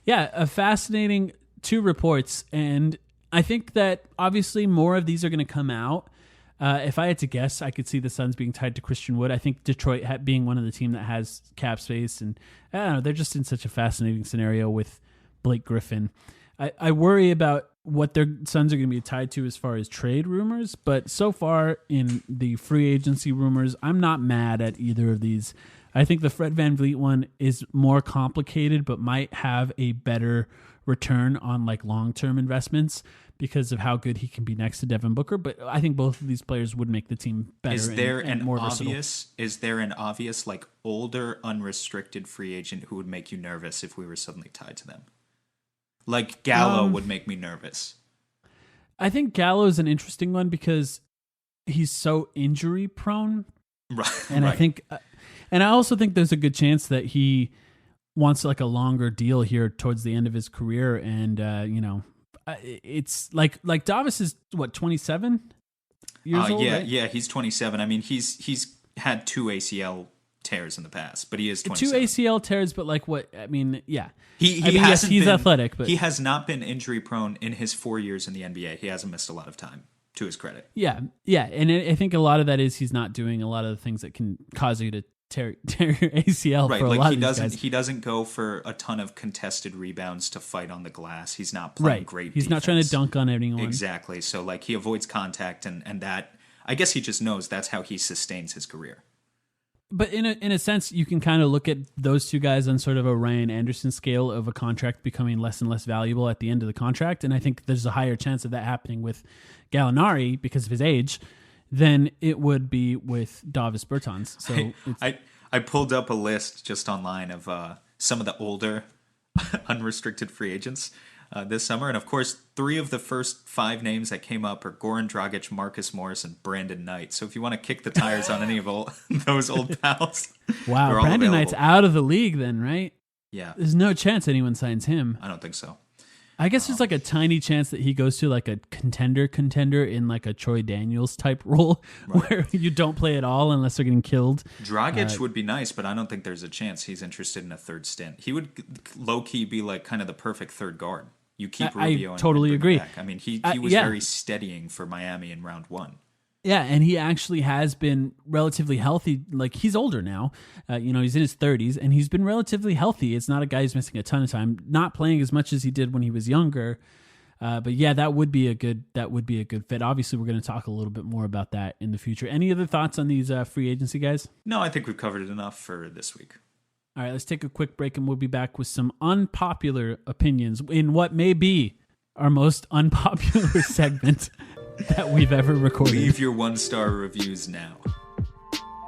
Yeah, a fascinating 2 reports. And I think that obviously more of these are going to come out. If I had to guess, I could see the Suns being tied to Christian Wood. I think Detroit being one of the team that has cap space. And I don't know, they're just in such a fascinating scenario with Blake Griffin. I worry about what their Suns are going to be tied to as far as trade rumors, but so far in the free agency rumors, I'm not mad at either of these. I think the Fred VanVleet one is more complicated, but might have a better return on, like, long-term investments because of how good he can be next to Devin Booker. But I think both of these players would make the team better. Is there and more versatile. Is there an obvious, like, older unrestricted free agent who would make you nervous if we were suddenly tied to them? Like, Gallo would make me nervous. I think Gallo is an interesting one because he's so injury prone. Right. And I think, and I also think there's a good chance that he wants, like, a longer deal here towards the end of his career. And, it's like Davis is what, 27 years old? Yeah. Right? Yeah. He's 27. I mean, he's had 2 ACL tears in the past, but he is 27. 2 ACL tears, but like what? I mean, yeah. Yes, he's athletic, but he has not been injury prone in his 4 years in the NBA. He hasn't missed a lot of time, to his credit. Yeah, and I think a lot of that is he's not doing a lot of the things that can cause you to tear your ACL. Right, for a like lot he of these doesn't guys. he doesn't go for a ton of contested rebounds to fight on the glass. He's not playing great. He's not trying to dunk on anyone. Exactly. So, like, he avoids contact, and that, I guess he just knows that's how he sustains his career. But in a sense, you can kind of look at those 2 guys on sort of a Ryan Anderson scale of a contract becoming less and less valuable at the end of the contract. And I think there's a higher chance of that happening with Gallinari because of his age than it would be with Davis Bertans. So I pulled up a list just online of some of the older unrestricted free agents this summer. And, of course, 3 of the first 5 names that came up are Goran Dragic, Marcus Morris, and Brandon Knight. So if you want to kick the tires on any of those old pals. Wow, Brandon Knight's out of the league then, right? Yeah. There's no chance anyone signs him. I don't think so. I guess there's like a tiny chance that he goes to like a contender in like a Troy Daniels type role where you don't play at all unless they're getting killed. Dragic would be nice, but I don't think there's a chance he's interested in a third stint. He would low-key be like kind of the perfect third guard. You keep Rubio. I totally agree. I mean, he was very steadying for Miami in round 1. Yeah, and he actually has been relatively healthy. Like, he's older now. He's in his 30s, and he's been relatively healthy. It's not a guy who's missing a ton of time, not playing as much as he did when he was younger. But yeah, that would be a good fit. Obviously, we're going to talk a little bit more about that in the future. Any other thoughts on these free agency guys? No, I think we've covered it enough for this week. All right, let's take a quick break, and we'll be back with some unpopular opinions in what may be our most unpopular segment that we've ever recorded. Leave your 1-star reviews now.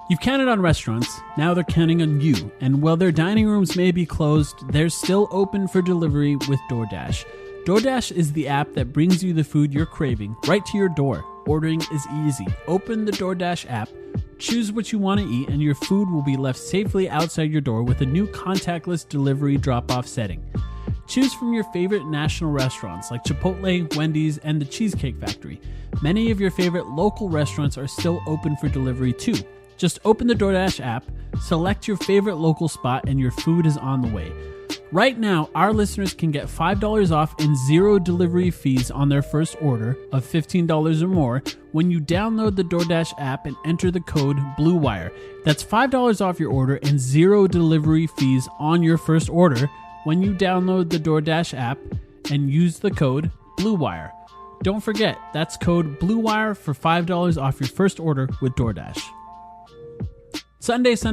You've counted on restaurants, now they're counting on you. And while their dining rooms may be closed, they're still open for delivery with DoorDash. DoorDash is the app that brings you the food you're craving right to your door. Ordering is easy. Open the DoorDash app, choose what you want to eat, and your food will be left safely outside your door with a new contactless delivery drop-off setting. Choose from your favorite national restaurants like Chipotle, Wendy's, and the Cheesecake Factory. Many of your favorite local restaurants are still open for delivery too. Just open the DoorDash app, select your favorite local spot, and your food is on the way. Right now, our listeners can get $5 off and 0 delivery fees on their first order of $15 or more when you download the DoorDash app and enter the code BlueWire. That's $5 off your order and 0 delivery fees on your first order when you download the DoorDash app and use the code BlueWire. Don't forget, that's code BlueWire for $5 off your first order with DoorDash. Sundays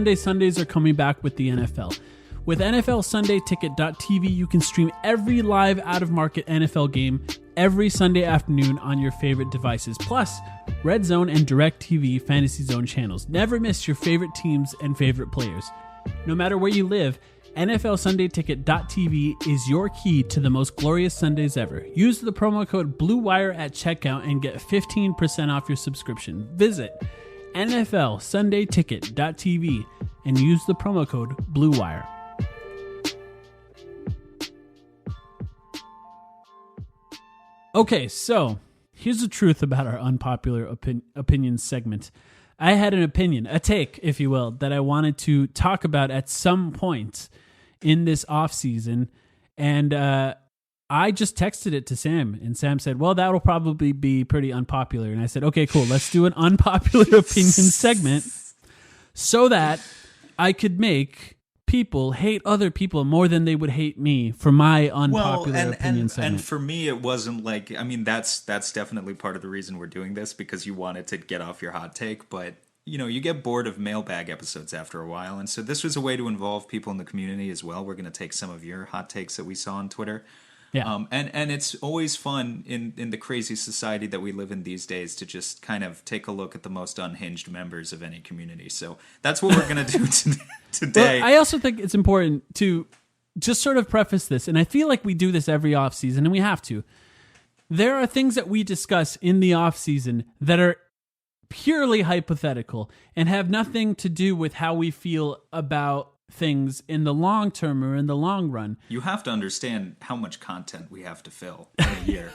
are coming back with the NFL. With NFLSundayTicket.tv, you can stream every live out-of-market NFL game every Sunday afternoon on your favorite devices. Plus, Red Zone and DirecTV Fantasy Zone channels. Never miss your favorite teams and favorite players. No matter where you live, NFLSundayTicket.tv is your key to the most glorious Sundays ever. Use the promo code BlueWire at checkout and get 15% off your subscription. Visit NFLSundayTicket.tv and use the promo code BlueWire. Okay, so here's the truth about our unpopular opinion segment. I had an opinion, a take, if you will, that I wanted to talk about at some point in this off season, and I just texted it to Sam, and Sam said, well, that'll probably be pretty unpopular. And I said, okay, cool, let's do an unpopular opinion segment so that I could make people hate other people more than they would hate me for my unpopular opinion segment. And for me, it wasn't like, I mean, that's definitely part of the reason we're doing this, because you wanted to get off your hot take, but you know, you get bored of mailbag episodes after a while, and so this was a way to involve people in the community as well. We're going to take some of your hot takes that we saw on Twitter. Yeah. And it's always fun in the crazy society that we live in these days to just kind of take a look at the most unhinged members of any community. So that's what we're going to do today. Well, I also think it's important to just sort of preface this, and I feel like we do this every off season, and we have to. There are things that we discuss in the off season that are purely hypothetical and have nothing to do with how we feel about things in the long term or in the long run. You have to understand how much content we have to fill in a year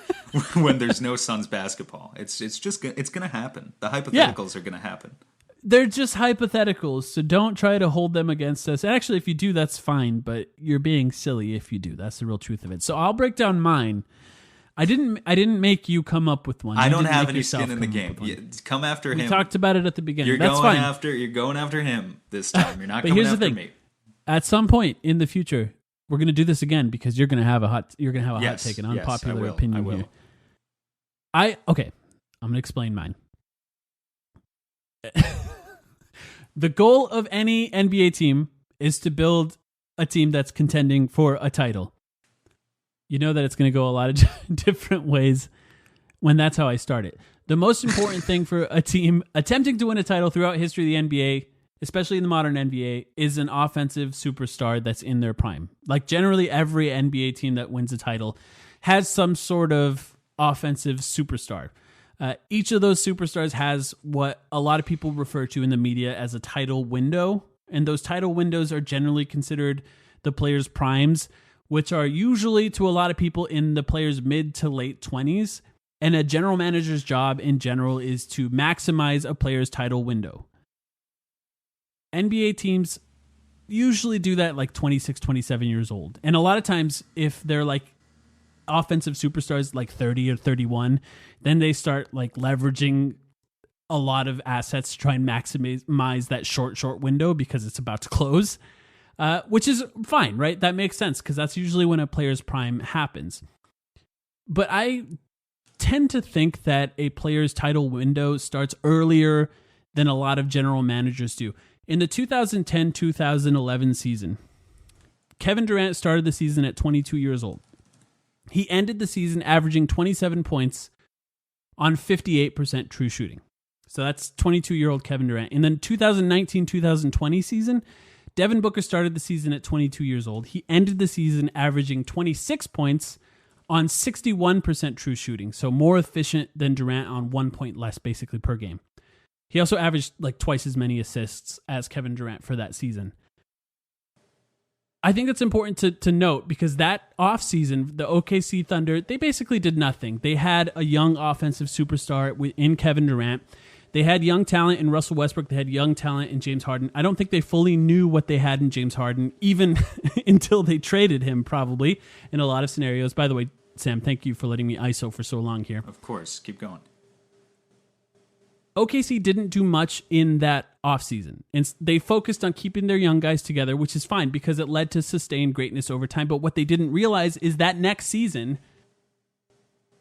when there's no Suns basketball. It's going to happen. The hypotheticals are going to happen. They're just hypotheticals, so don't try to hold them against us. Actually, if you do, that's fine, but you're being silly if you do. That's the real truth of it. So I'll break down mine. I didn't make you come up with one. I don't have any skin in the game. Come after him. We talked about it at the beginning. You're That's going fine. You're going after him this time. You're not but coming here's after the thing. me. At some point in the future, we're going to do this again because you're going to have a hot take, an unpopular opinion here. Okay, I'm going to explain mine. The goal of any NBA team is to build a team that's contending for a title. You know that it's going to go a lot of different ways when that's how I start it. The most important thing for a team attempting to win a title throughout history of the NBA, especially in the modern NBA, is an offensive superstar that's in their prime. Like generally every NBA team that wins a title has some sort of offensive superstar. Each of those superstars has what a lot of people refer to in the media as a title window. And those title windows are generally considered the player's primes, which are usually to a lot of people in the player's mid to late 20s. And a general manager's job in general is to maximize a player's title window. NBA teams usually do that like 26, 27 years old. And a lot of times if they're like offensive superstars like 30 or 31, then they start like leveraging a lot of assets to try and maximize that short window because it's about to close, which is fine, right? That makes sense because that's usually when a player's prime happens. But I tend to think that a player's title window starts earlier than a lot of general managers do. In the 2010-2011 season, Kevin Durant started the season at 22 years old. He ended the season averaging 27 points on 58% true shooting. So that's 22-year-old Kevin Durant. In the 2019-2020 season, Devin Booker started the season at 22 years old. He ended the season averaging 26 points on 61% true shooting, so more efficient than Durant on 1 point less basically per game. He also averaged like twice as many assists as Kevin Durant for that season. I think that's important to note because that offseason, the OKC Thunder, they basically did nothing. They had a young offensive superstar in Kevin Durant. They had young talent in Russell Westbrook. They had young talent in James Harden. I don't think they fully knew what they had in James Harden, even until they traded him, probably, in a lot of scenarios. By the way, Sam, thank you for letting me ISO for so long here. Of course. Keep going. OKC didn't do much in that offseason. And they focused on keeping their young guys together, which is fine because it led to sustained greatness over time. But what they didn't realize is that next season,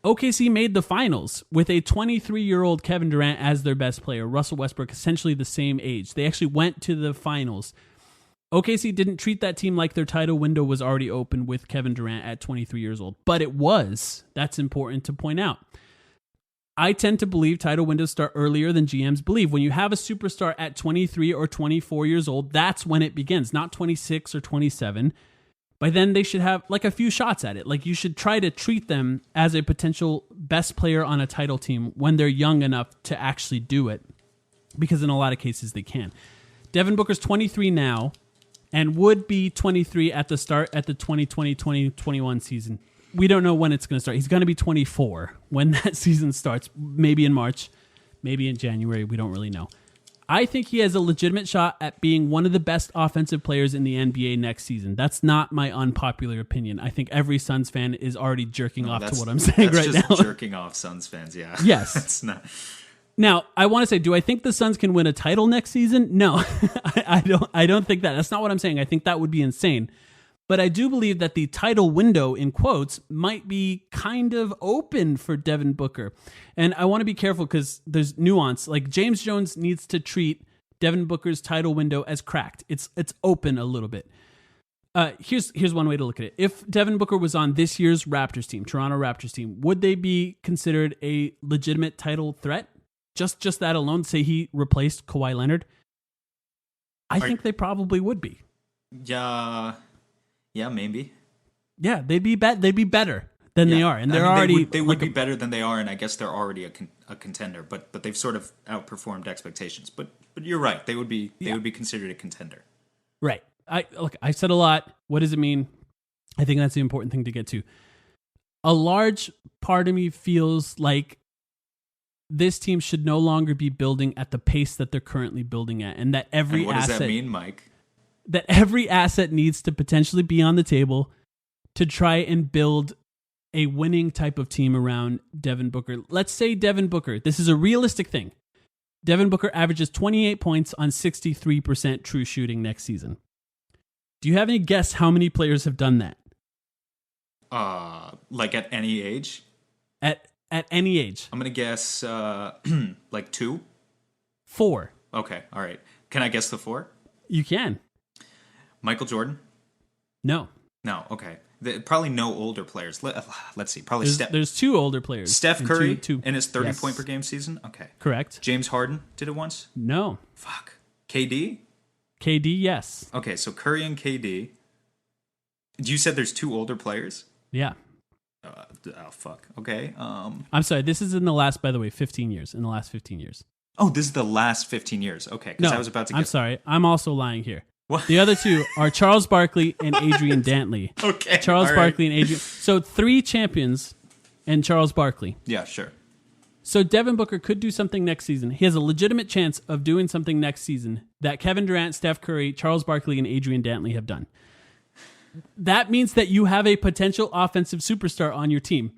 OKC made the finals with a 23-year-old Kevin Durant as their best player. Russell Westbrook, essentially the same age. They actually went to the finals. OKC didn't treat that team like their title window was already open with Kevin Durant at 23 years old. But it was. That's important to point out. I tend to believe title windows start earlier than GMs believe. When you have a superstar at 23 or 24 years old, that's when it begins, not 26 or 27. By then, they should have like a few shots at it. Like you should try to treat them as a potential best player on a title team when they're young enough to actually do it, because in a lot of cases they can. Devin Booker's 23 now and would be 23 at the start at the 2020-2021 season. We don't know when it's going to start. He's going to be 24 when that season starts, maybe in March, maybe in January. We don't really know. I think he has a legitimate shot at being one of the best offensive players in the NBA next season. That's not my unpopular opinion. I think every Suns fan is already jerking off to what I'm saying right now. That's jerking off Suns fans, yeah. Yes. It's not. Now, I want to say, do I think the Suns can win a title next season? No, I don't think that. That's not what I'm saying. I think that would be insane. But I do believe that the title window, in quotes, might be kind of open for Devin Booker. And I want to be careful because there's nuance. Like James Jones needs to treat Devin Booker's title window as cracked. It's open a little bit. Here's one way to look at it. If Devin Booker was on this year's Raptors team, Toronto Raptors team, would they be considered a legitimate title threat? Just that alone, say he replaced Kawhi Leonard? I think they probably would be. Yeah, maybe. Yeah, they'd be better than they are, and they're already. They would be better than they are, and I guess they're already a contender. But they've sort of outperformed expectations. But you're right. They would be considered a contender. Right. I said a lot. What does it mean? I think that's the important thing to get to. A large part of me feels like this team should no longer be building at the pace that they're currently building at, and that every what does that mean, Mike? That every asset needs to potentially be on the table to try and build a winning type of team around Devin Booker. Let's say Devin Booker, this is a realistic thing. Devin Booker averages 28 points on 63% true shooting next season. Do you have any guess how many players have done that? Like at any age? At any age. I'm going to guess like 2? 4. Okay, all right. Can I guess the 4? You can. Michael Jordan? No. No, okay. Probably no older players. Let's see. Probably there's 2 older players. Steph Curry two. in his 30-point per game season? Okay. Correct. James Harden did it once? No. Fuck. KD? KD, yes. Okay, so Curry and KD. You said there's 2 older players? Yeah. Oh, fuck. Okay. I'm sorry. This is in the last, by the way, 15 years. In the last 15 years. Oh, this is the last 15 years. Okay, because I was about to I'm sorry. I'm also lying here. What? The other 2 are Charles Barkley and Adrian Dantley. Okay. Charles Barkley and Adrian. So 3 champions and Charles Barkley. Yeah, sure. So Devin Booker could do something next season. He has a legitimate chance of doing something next season that Kevin Durant, Steph Curry, Charles Barkley, and Adrian Dantley have done. That means that you have a potential offensive superstar on your team.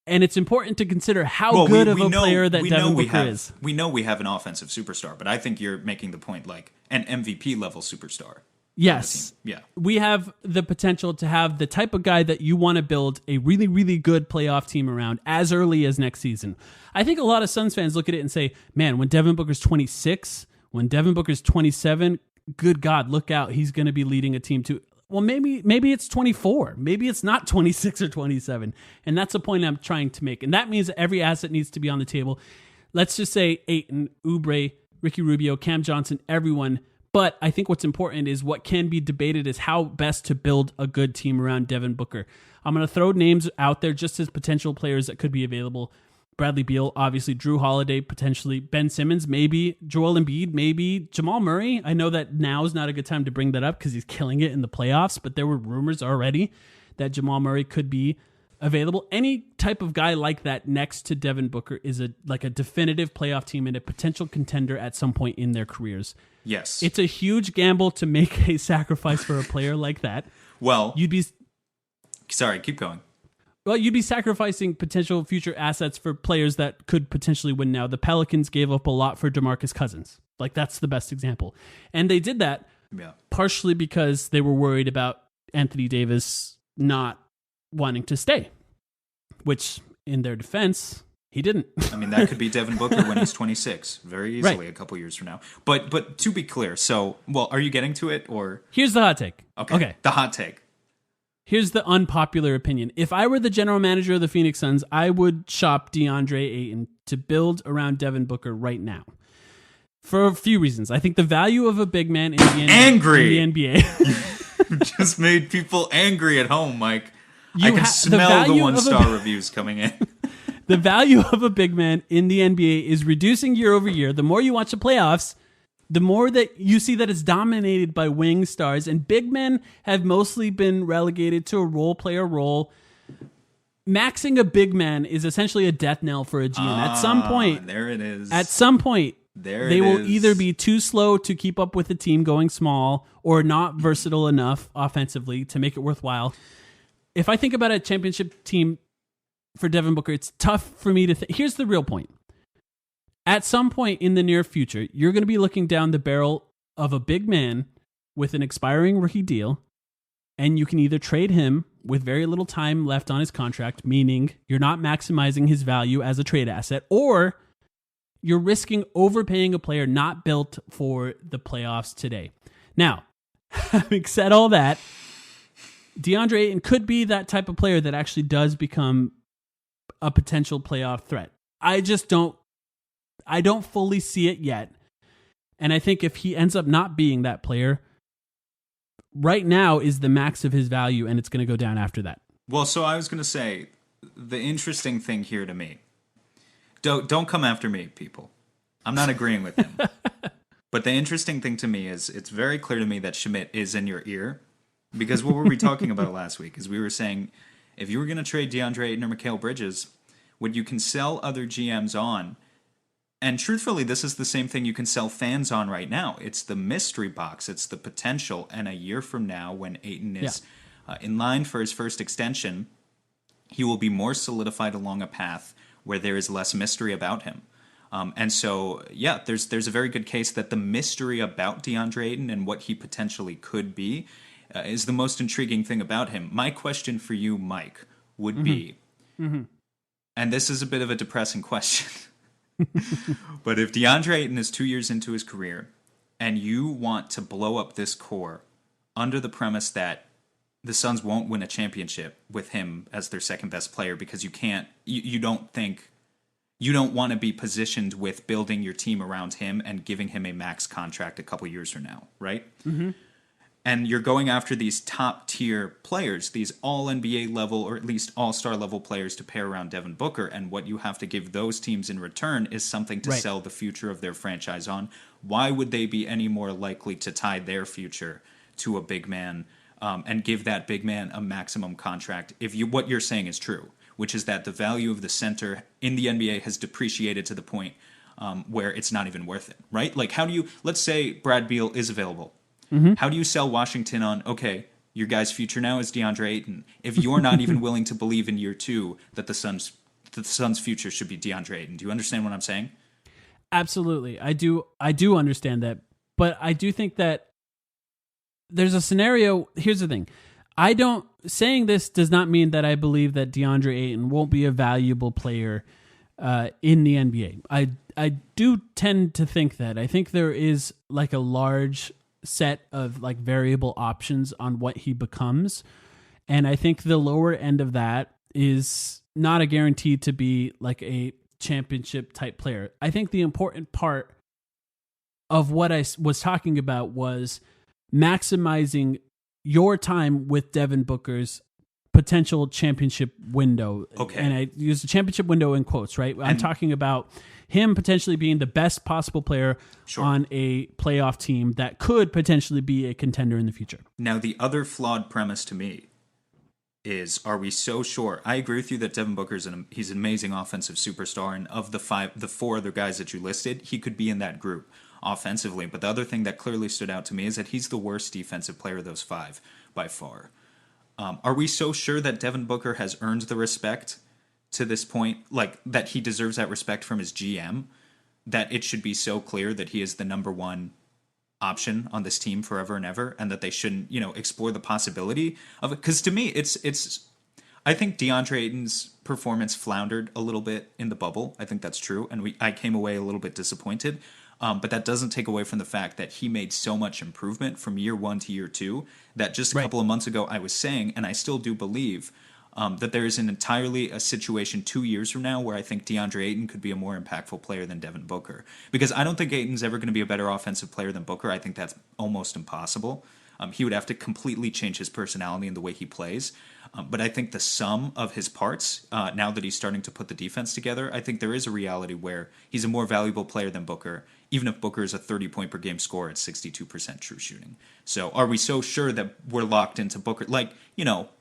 And it's important to consider how good of a player that Devin Booker is. We know we have an offensive superstar, but I think you're making the point like an MVP level superstar. Yes. Yeah. We have the potential to have the type of guy that you want to build a really, really good playoff team around as early as next season. I think a lot of Suns fans look at it and say, man, when Devin Booker's 26, when Devin Booker's 27, good God, look out. He's going to be leading a team to... Well, maybe it's 24. Maybe it's not 26 or 27. And that's the point I'm trying to make. And that means that every asset needs to be on the table. let's just say Ayton, Oubre, Ricky Rubio, Cam Johnson, everyone. But I think what's important is what can be debated is how best to build a good team around Devin Booker. I'm going to throw names out there just as potential players that could be available. Bradley Beal, obviously, Drew Holiday, potentially, Ben Simmons, maybe, Joel Embiid, maybe, Jamal Murray. I know that now is not a good time to bring that up because he's killing it in the playoffs, but there were rumors already that Jamal Murray could be available. Any type of guy like that next to Devin Booker is a definitive playoff team and a potential contender at some point in their careers. Yes. It's a huge gamble to make a sacrifice for a player like that. Well, you'd be keep going. Well, you'd be sacrificing potential future assets for players that could potentially win now. The Pelicans gave up a lot for DeMarcus Cousins. Like, that's the best example. And they did that partially because they were worried about Anthony Davis not wanting to stay, which, in their defense, he didn't. I mean, that could be Devin Booker when he's 26, very easily, a couple years from now. But to be clear, are you getting to it, or? Here's the hot take. Okay. The hot take. Here's the unpopular opinion. If I were the general manager of the Phoenix Suns, I would shop DeAndre Ayton to build around Devin Booker right now. For a few reasons. I think the value of a big man in the NBA. You just made people angry at home, Mike. I can smell the one-star reviews coming in. The value of a big man in the NBA is reducing year over year. The more you watch the playoffs, the more that you see that it's dominated by wing stars, and big men have mostly been relegated to a role player role. Maxing a big man is essentially a death knell for a GM. At some point, there it is. At some point, they will either be too slow to keep up with the team going small or not versatile enough offensively to make it worthwhile. If I think about a championship team for Devin Booker, it's tough for me to think. Here's the real point. At some point in the near future, you're going to be looking down the barrel of a big man with an expiring rookie deal, and you can either trade him with very little time left on his contract, meaning you're not maximizing his value as a trade asset, or you're risking overpaying a player not built for the playoffs today. Now, having said all that, DeAndre Ayton could be that type of player that actually does become a potential playoff threat. I don't fully see it yet. And I think if he ends up not being that player, right now is the max of his value, and it's going to go down after that. Well, so I was going to say, the interesting thing here to me, don't come after me, people. I'm not agreeing with him. But the interesting thing to me is it's very clear to me that Schmidt is in your ear. Because what were we talking about last week? Is we were saying, if you were going to trade DeAndre Ayton or Mikal Bridges, what you can sell other GMs on, and truthfully, this is the same thing you can sell fans on right now. It's the mystery box. It's the potential. And a year from now, when Ayton is in line for his first extension, he will be more solidified along a path where there is less mystery about him. And so, there's a very good case that the mystery about DeAndre Ayton and what he potentially could be is the most intriguing thing about him. My question for you, Mike, would be, and this is a bit of a depressing question, but if DeAndre Ayton is 2 years into his career and you want to blow up this core under the premise that the Suns won't win a championship with him as their second best player because you don't want to be positioned with building your team around him and giving him a max contract a couple years from now, right? Mm-hmm. And you're going after these top-tier players, these all-NBA level or at least all-star level players to pair around Devin Booker, and what you have to give those teams in return is something to sell the future of their franchise on. Why would they be any more likely to tie their future to a big man and give that big man a maximum contract if what you're saying is true, which is that the value of the center in the NBA has depreciated to the point where it's not even worth it, right? Like, let's say Brad Beal is available. Mm-hmm. How do you sell Washington on, okay, your guy's future now is DeAndre Ayton, if you're not even willing to believe in year two that the Suns' future should be DeAndre Ayton? Do you understand what I'm saying? Absolutely. I do understand that. But I do think that there's a scenario. Here's the thing. Saying this does not mean that I believe that DeAndre Ayton won't be a valuable player in the NBA. I do tend to think that. I think there is like a large set of like variable options on what he becomes, and I think the lower end of that is not a guarantee to be like a championship type player. I think the important part of what I was talking about was maximizing your time with Devin Booker's potential championship window. Okay. And I use the championship window in quotes, right? I'm talking about him potentially being the best possible player on a playoff team that could potentially be a contender in the future. Now, the other flawed premise to me is, are we so sure? I agree with you that Devin Booker he's an amazing offensive superstar, and of the four other guys that you listed, he could be in that group offensively. But the other thing that clearly stood out to me is that he's the worst defensive player of those five by far. Are we so sure that Devin Booker has earned the respect to this point, like that he deserves that respect from his GM, that it should be so clear that he is the number one option on this team forever and ever, and that they shouldn't, explore the possibility of it? Because to me, it's. I think DeAndre Ayton's performance floundered a little bit in the bubble. I think that's true, and I came away a little bit disappointed. But that doesn't take away from the fact that he made so much improvement from year one to year two that just a couple of months ago I was saying, and I still do believe, that there is a situation 2 years from now where I think DeAndre Ayton could be a more impactful player than Devin Booker. Because I don't think Ayton's ever going to be a better offensive player than Booker. I think that's almost impossible. He would have to completely change his personality and the way he plays. But I think the sum of his parts, now that he's starting to put the defense together, I think there is a reality where he's a more valuable player than Booker, even if Booker is a 30-point-per-game scorer at 62% true shooting. So are we so sure that we're locked into Booker?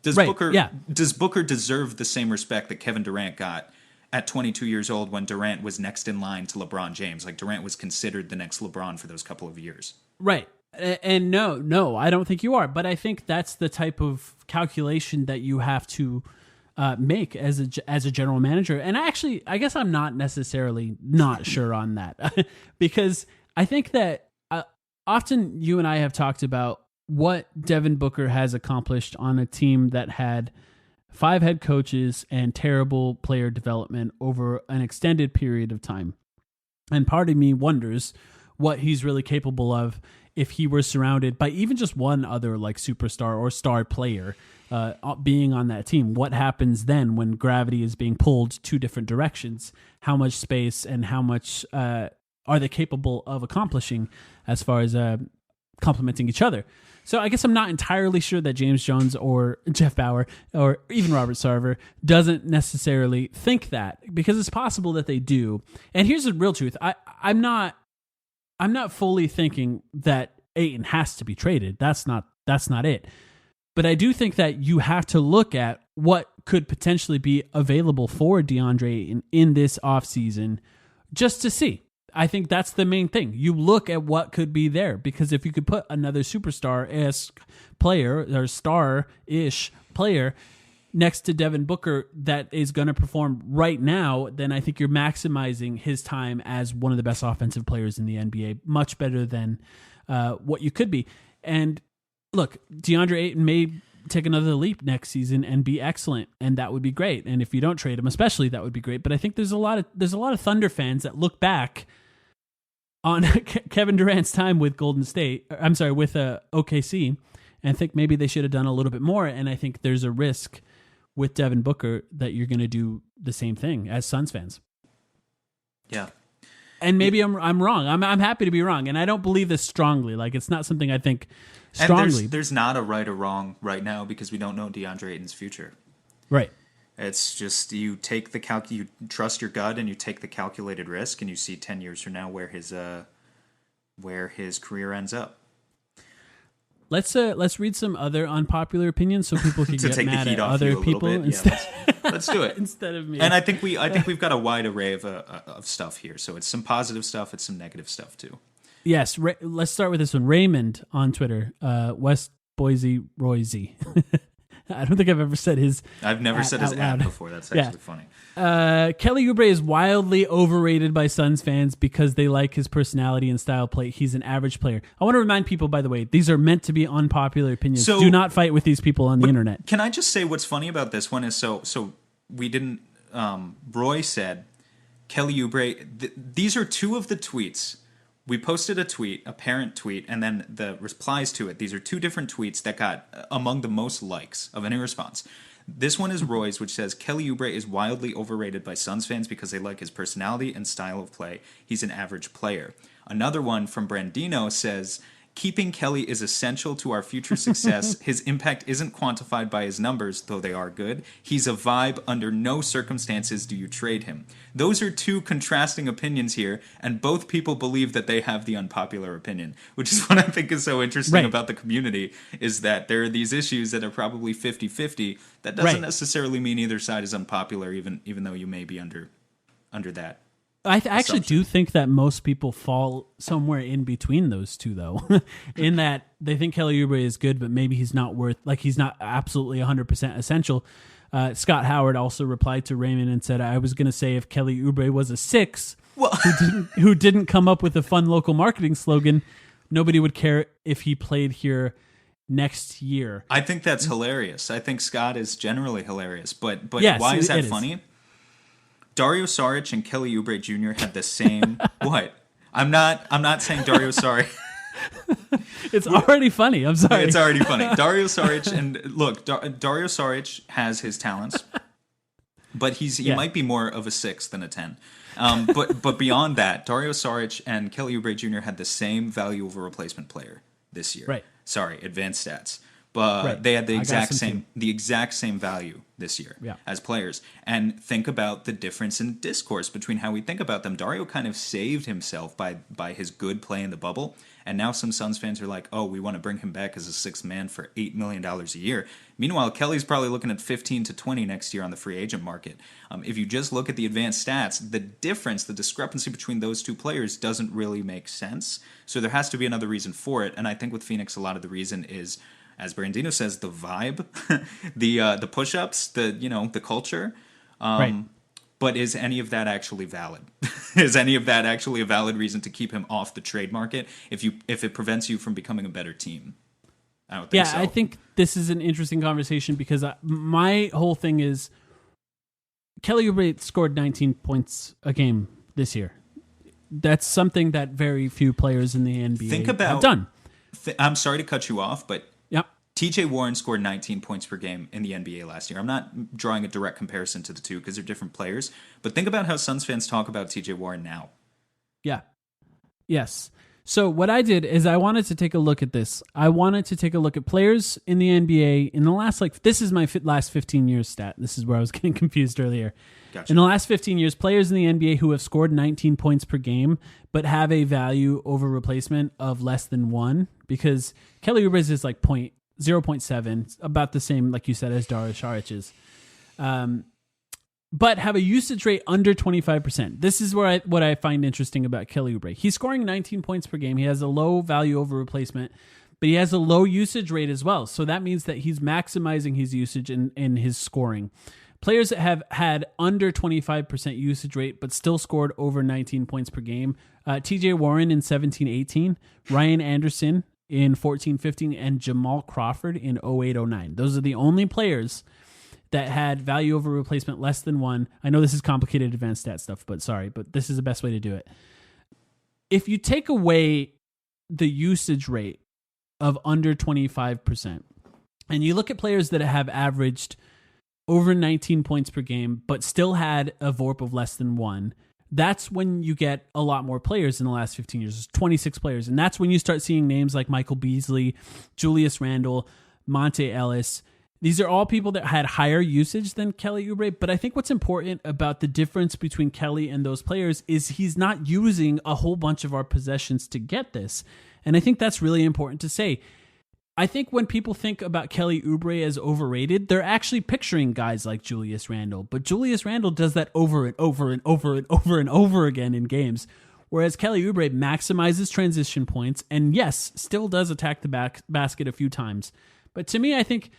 Does Booker deserve the same respect that Kevin Durant got at 22 years old when Durant was next in line to LeBron James? Like, Durant was considered the next LeBron for those couple of years. Right. And no, I don't think you are. But I think that's the type of calculation that you have to make as a general manager. And I guess I'm not necessarily not sure on that because I think that often you and I have talked about what Devin Booker has accomplished on a team that had 5 head coaches and terrible player development over an extended period of time. And part of me wonders what he's really capable of if he were surrounded by even just one other like superstar or star player being on that team. What happens then when gravity is being pulled 2 different directions? How much space and how much are they capable of accomplishing as far as complementing each other? So I guess I'm not entirely sure that James Jones or Jeff Bauer or even Robert Sarver doesn't necessarily think that, because it's possible that they do. And here's the real truth. I'm not fully thinking that Ayton has to be traded. That's not it. But I do think that you have to look at what could potentially be available for DeAndre Ayton in this offseason just to see. I think that's the main thing. You look at what could be there, because if you could put another superstar-esque player or star-ish player next to Devin Booker that is going to perform right now, then I think you're maximizing his time as one of the best offensive players in the NBA, much better than what you could be. And look, DeAndre Ayton may take another leap next season and be excellent, and that would be great. And if you don't trade him, especially, that would be great. But I think there's a lot of Thunder fans that look back on Kevin Durant's time with with OKC, and think maybe they should have done a little bit more. And I think there's a risk with Devin Booker that you're going to do the same thing as Suns fans. Yeah. And maybe I'm wrong. I'm happy to be wrong, and I don't believe this strongly. Like, it's not something I think strongly. And there's not a right or wrong right now because we don't know DeAndre Ayton's future. Right. It's just you take you trust your gut and you take the calculated risk, and you see 10 years from now where his career ends up. Let's read some other unpopular opinions so people can get mad at other people instead. Yeah, let's do it instead of me. And I think we've got a wide array of stuff here. So it's some positive stuff, it's some negative stuff too. Yes, let's start with this one. Raymond on Twitter, West Boise Royzy. I don't think I've ever said his. I've never said his ad before. That's actually funny. Kelly Oubre is wildly overrated by Suns fans because they like his personality and style of play. He's an average player. I want to remind people, by the way, these are meant to be unpopular opinions. So, do not fight with these people on the internet. Can I just say what's funny about this one is so we didn't. Roy said Kelly Oubre. These are 2 of the tweets. We posted a tweet, a parent tweet, and then the replies to it. These are 2 different tweets that got among the most likes of any response. This one is Roy's, which says Kelly Oubre is wildly overrated by Suns fans because they like his personality and style of play. He's an average player. Another one from Brandino says, keeping Kelly is essential to our future success. His impact isn't quantified by his numbers, though they are good. He's a vibe. Under no circumstances do you trade him. Those are two contrasting opinions here, and both people believe that they have the unpopular opinion, which is what I think is so interesting about the community, is that there are these issues that are probably 50-50. That doesn't necessarily mean either side is unpopular, even though you may be under that. I actually do think that most people fall somewhere in between those two, though, in that they think Kelly Oubre is good, but maybe he's not he's not absolutely 100% essential. Scott Howard also replied to Raymond and said, I was going to say if Kelly Oubre was a 6 who didn't come up with a fun local marketing slogan, nobody would care if he played here next year. I think that's hilarious. I think Scott is generally hilarious, but yes, why is that funny? Dario Saric and Kelly Oubre Jr. had the same what? I'm not saying Dario Saric. It's already funny. I'm sorry. It's already funny. Dario Saric Dario Saric has his talents, but he might be more of a 6 than a 10. But beyond that, Dario Saric and Kelly Oubre Jr. had the same value over replacement player this year. Right. Sorry, advanced stats. But they had the exact same value this year as players. And think about the difference in discourse between how we think about them. Dario kind of saved himself by his good play in the bubble, and now some Suns fans are like, oh, we want to bring him back as a 6th man for $8 million a year. Meanwhile, Kelly's probably looking at 15 to 20 next year on the free agent market. If you just look at the advanced stats, the discrepancy between those two players doesn't really make sense. So there has to be another reason for it, and I think with Phoenix, a lot of the reason is, as Brandino says, the vibe, the push-ups, the culture. But is any of that actually valid? Is any of that actually a valid reason to keep him off the trade market if it prevents you from becoming a better team? I don't think so. I think this is an interesting conversation because my whole thing is Kelly Oubre scored 19 points a game this year. That's something that very few players in the NBA have done. I'm sorry to cut you off, but yep. TJ Warren scored 19 points per game in the NBA last year. I'm not drawing a direct comparison to the two because they're different players, but think about how Suns fans talk about TJ Warren now. Yeah. Yes. So what I did is I wanted to take a look at this. I wanted to take a look at players in the NBA in the last, this is my last 15 years stat. This is where I was getting confused earlier. Gotcha. In the last 15 years, players in the NBA who have scored 19 points per game but have a value over replacement of less than 1, because Kelly Oubre is like 0.7, about the same, like you said, as Dario Saric's, but have a usage rate under 25%. This is what I find interesting about Kelly Oubre. He's scoring 19 points per game. He has a low value over replacement, but he has a low usage rate as well. So that means that he's maximizing his usage in his scoring. Players that have had under 25% usage rate but still scored over 19 points per game, TJ Warren in 17-18, Ryan Anderson in 14-15, and Jamal Crawford in 08-09. Those are the only players that had value over replacement less than 1. I know this is complicated advanced stat stuff, but this is the best way to do it. If you take away the usage rate of under 25%, and you look at players that have averaged over 19 points per game, but still had a VORP of less than 1, that's when you get a lot more players in the last 15 years. There's 26 players. And that's when you start seeing names like Michael Beasley, Julius Randle, Monte Ellis. These are all people that had higher usage than Kelly Oubre. But I think what's important about the difference between Kelly and those players is he's not using a whole bunch of our possessions to get this. And I think that's really important to say. I think when people think about Kelly Oubre as overrated, they're actually picturing guys like Julius Randle. But Julius Randle does that over and over and over and over and over again in games. Whereas Kelly Oubre maximizes transition points and, yes, still does attack the basket a few times. But to me, I think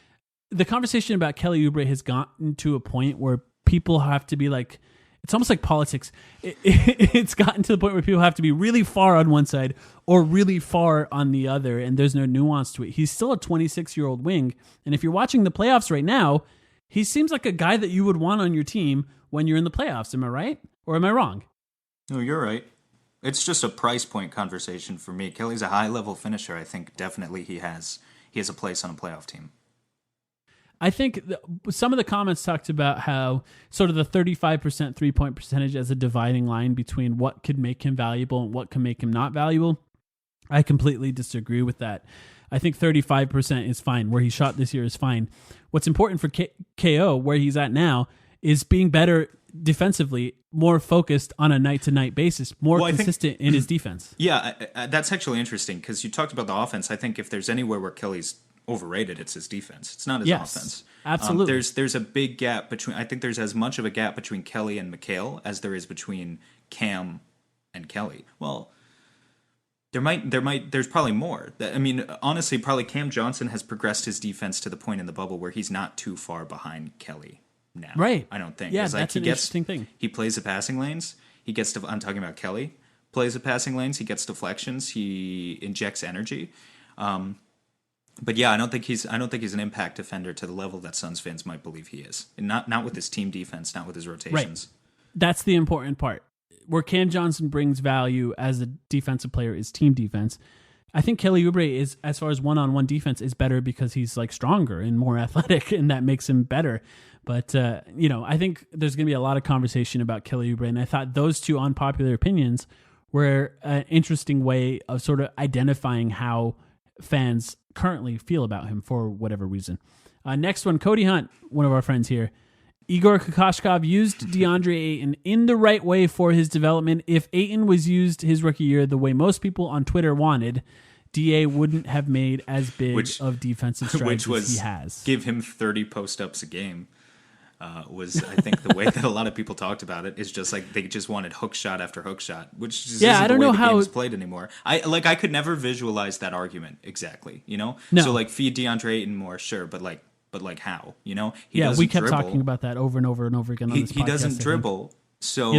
the conversation about Kelly Oubre has gotten to a point where people have to be like, it's almost like politics. It's gotten to the point where people have to be really far on one side or really far on the other, and there's no nuance to it. He's still a 26-year-old wing, and if you're watching the playoffs right now, he seems like a guy that you would want on your team when you're in the playoffs. Am I right? Or am I wrong? No, you're right. It's just a price point conversation for me. Kelly's a high-level finisher. I think definitely he has a place on a playoff team. I think some of the comments talked about how sort of the 35% 3-point percentage as a dividing line between what could make him valuable and what can make him not valuable. I completely disagree with that. I think 35% is fine. Where he shot this year is fine. What's important for KO, where he's at now, is being better defensively, more focused on a night-to-night basis, more consistent in his defense. Yeah, that's actually interesting because you talked about the offense. I think if there's anywhere where Kelly's overrated, it's his defense. It's not his offense. Absolutely. There's a big gap between. I think there's as much of a gap between Kelly and Mikal as there is between Cam and Kelly. Well, there's probably more. I mean, honestly, probably Cam Johnson has progressed his defense to the point in the bubble where he's not too far behind Kelly now. Right. I don't think. Yeah, that's an interesting thing. He plays the passing lanes. He gets to. I'm talking about Kelly. Plays the passing lanes. He gets deflections. He injects energy. But yeah, I don't think he's an impact defender to the level that Suns fans might believe he is. And not with his team defense, not with his rotations. Right. That's the important part. Where Cam Johnson brings value as a defensive player is team defense. I think Kelly Oubre is, as far as one-on-one defense, is better because he's like stronger and more athletic, and that makes him better. But I think there's going to be a lot of conversation about Kelly Oubre, and I thought those two unpopular opinions were an interesting way of sort of identifying how fans currently feel about him for whatever reason. Next one, Cody Hunt, one of our friends here. Igor Kokoshkov used DeAndre Ayton in the right way for his development. If Ayton was used his rookie year the way most people on Twitter wanted, DA wouldn't have made as big of defensive strides as he has. Give him 30 post-ups a game. Was I think the way that a lot of people talked about it is just like they just wanted hook shot after hook shot, which just isn't the way the game is played anymore. I could never visualize that argument exactly, No. So like feed DeAndre Ayton more, sure, but how, we kept talking about that over and over and over again on this podcast. He doesn't dribble, so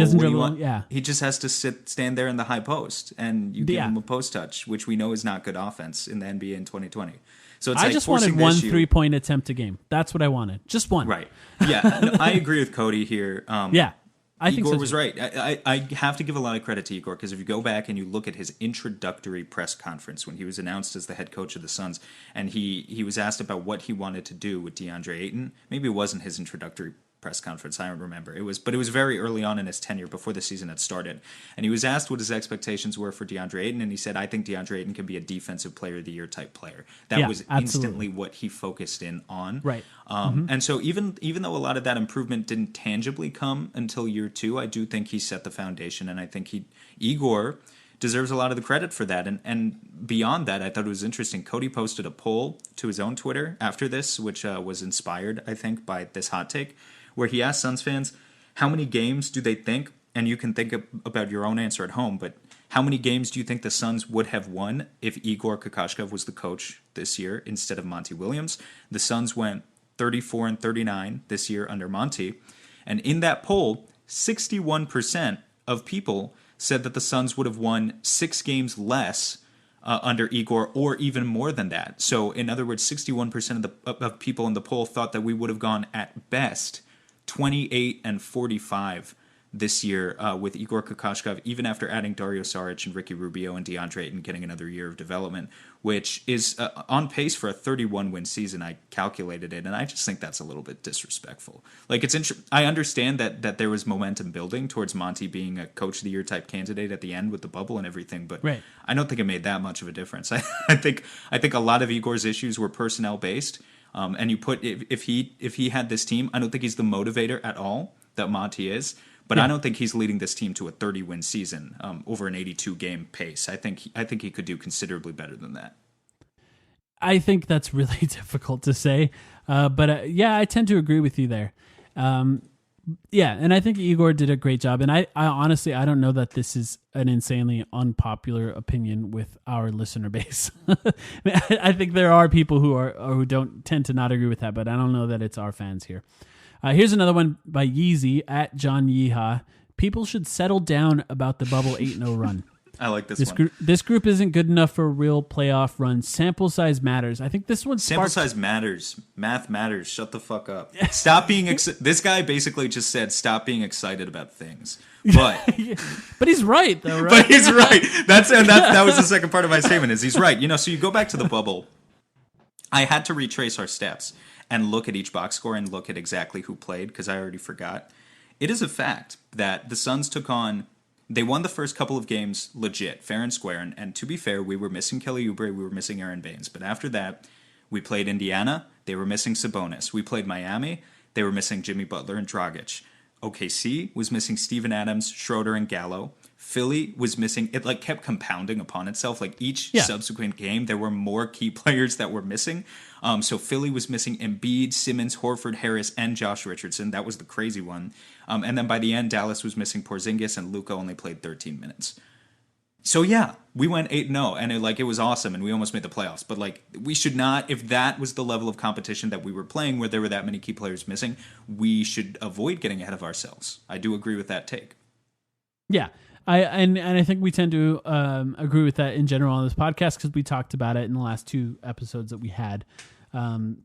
he just has to stand there in the high post, and you give him a post touch, which we know is not good offense in the NBA in 2020. So it's I just wanted one 3-point attempt a game. That's what I wanted. Just one. Right. Yeah, no, I agree with Cody here. I think Igor was right. I have to give a lot of credit to Igor because if you go back and you look at his introductory press conference when he was announced as the head coach of the Suns, and he was asked about what he wanted to do with DeAndre Ayton. Maybe it wasn't his introductory press conference, I don't remember. It was very early on in his tenure before the season had started. And he was asked what his expectations were for DeAndre Ayton, and he said, I think DeAndre Ayton can be a defensive player of the year type player. That was instantly what he focused in on. Right. And so even though a lot of that improvement didn't tangibly come until year 2, I do think he set the foundation, and I think Igor deserves a lot of the credit for that. And beyond that, I thought it was interesting. Cody posted a poll to his own Twitter after this, which was inspired, I think, by this hot take, where he asked Suns fans, how many games do they think, and you can think about your own answer at home, but how many games do you think the Suns would have won if Igor Kokoshkov was the coach this year instead of Monty Williams? The Suns went 34-39 this year under Monty, and in that poll, 61% of people said that the Suns would have won 6 games less under Igor, or even more than that. So, in other words, 61% of people in the poll thought that we would have gone at best 28-45 this year with Igor Kokoshkov, even after adding Dario Saric and Ricky Rubio and DeAndre Ayton getting another year of development, which is on pace for a 31-win season. I calculated it, and I just think that's a little bit disrespectful. Like, I understand that there was momentum building towards Monty being a Coach of the Year type candidate at the end with the bubble and everything, but I don't think it made that much of a difference. I think a lot of Igor's issues were personnel based. And you put if he had this team, I don't think he's the motivator at all that Monty is. But I don't think he's leading this team to a 30-win season over an 82-game pace. I think he could do considerably better than that. I think that's really difficult to say. But I tend to agree with you there. And I think Igor did a great job. And I honestly, I don't know that this is an insanely unpopular opinion with our listener base. I think there are people who don't tend to not agree with that, but I don't know that it's our fans here. Here's another one by Yeezy at John Yeehaw. People should settle down about the bubble 8-0 run. I like this one. This group isn't good enough for a real playoff run. Sample size matters. I think this one Sample size matters. Math matters. Shut the fuck up. Stop being this guy basically just said stop being excited about things. But but he's right though, right? But he's right. That was the second part of my statement is he's right. So you go back to the bubble. I had to retrace our steps. and look at each box score and look at exactly who played, because I already forgot. It is a fact that the Suns they won the first couple of games legit, fair and square, and to be fair, we were missing Kelly Oubre, we were missing Aaron Baines, but after that, we played Indiana, they were missing Sabonis. We played Miami, they were missing Jimmy Butler and Dragic. OKC was missing Steven Adams, Schroeder, and Gallo. Philly was missing, it like kept compounding upon itself. Like each subsequent game, there were more key players that were missing. So Philly was missing Embiid, Simmons, Horford, Harris, and Josh Richardson. That was the crazy one. And then by the end, Dallas was missing Porzingis, and Luka only played 13 minutes. So yeah, we went 8-0, and it was awesome, and we almost made the playoffs. But like, we should not, if that was the level of competition that we were playing, where there were that many key players missing, we should avoid getting ahead of ourselves. I do agree with that take. Yeah, I think we tend to agree with that in general on this podcast, because we talked about it in the last 2 episodes that we had. As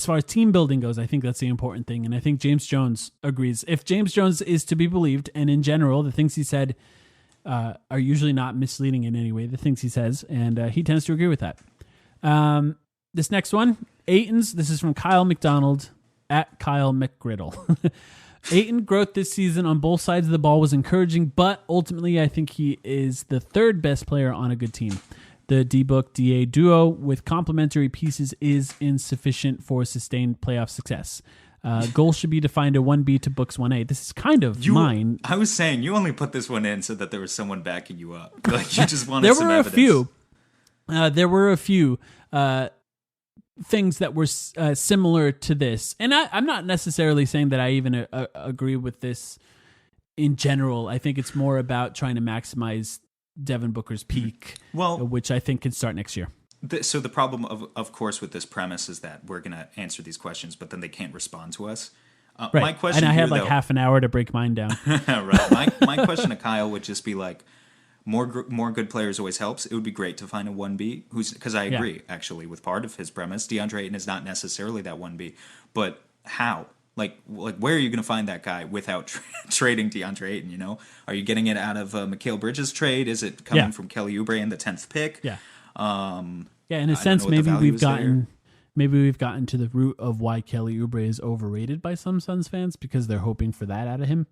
far as team building goes, I think that's the important thing, and I think James Jones agrees. If James Jones is to be believed, and in general, the things he said are usually not misleading in any way, the things he says, and he tends to agree with that. This next one, Ayton's, this is from Kyle McDonald, at Kyle McGriddle. Ayton growth this season on both sides of the ball was encouraging, but ultimately I think he is the 3rd best player on a good team. The D-Book-DA duo with complementary pieces is insufficient for sustained playoff success. Goal should be to find a 1B to Book's 1A. This is kind of mine. I was saying, you only put this one in so that there was someone backing you up. Like, you just wanted some evidence. There were a few things that were similar to this. And I'm not necessarily saying that I even agree with this in general. I think it's more about trying to maximize Devin Booker's peak, which I think can start next year. So the problem, of course, with this premise is that we're going to answer these questions, but then they can't respond to us. Right. My question, and I had half an hour to break mine down. Right. My question to Kyle would just be like, more good players always helps. It would be great to find a 1B, because I agree, actually, with part of his premise. DeAndre Ayton is not necessarily that 1B, but how? Like where are you going to find that guy without trading DeAndre Ayton, you know? Are you getting it out of Mikal Bridges' trade? Is it coming from Kelly Oubre in the 10th pick? Yeah. In a sense, maybe we've gotten to the root of why Kelly Oubre is overrated by some Suns fans, because they're hoping for that out of him.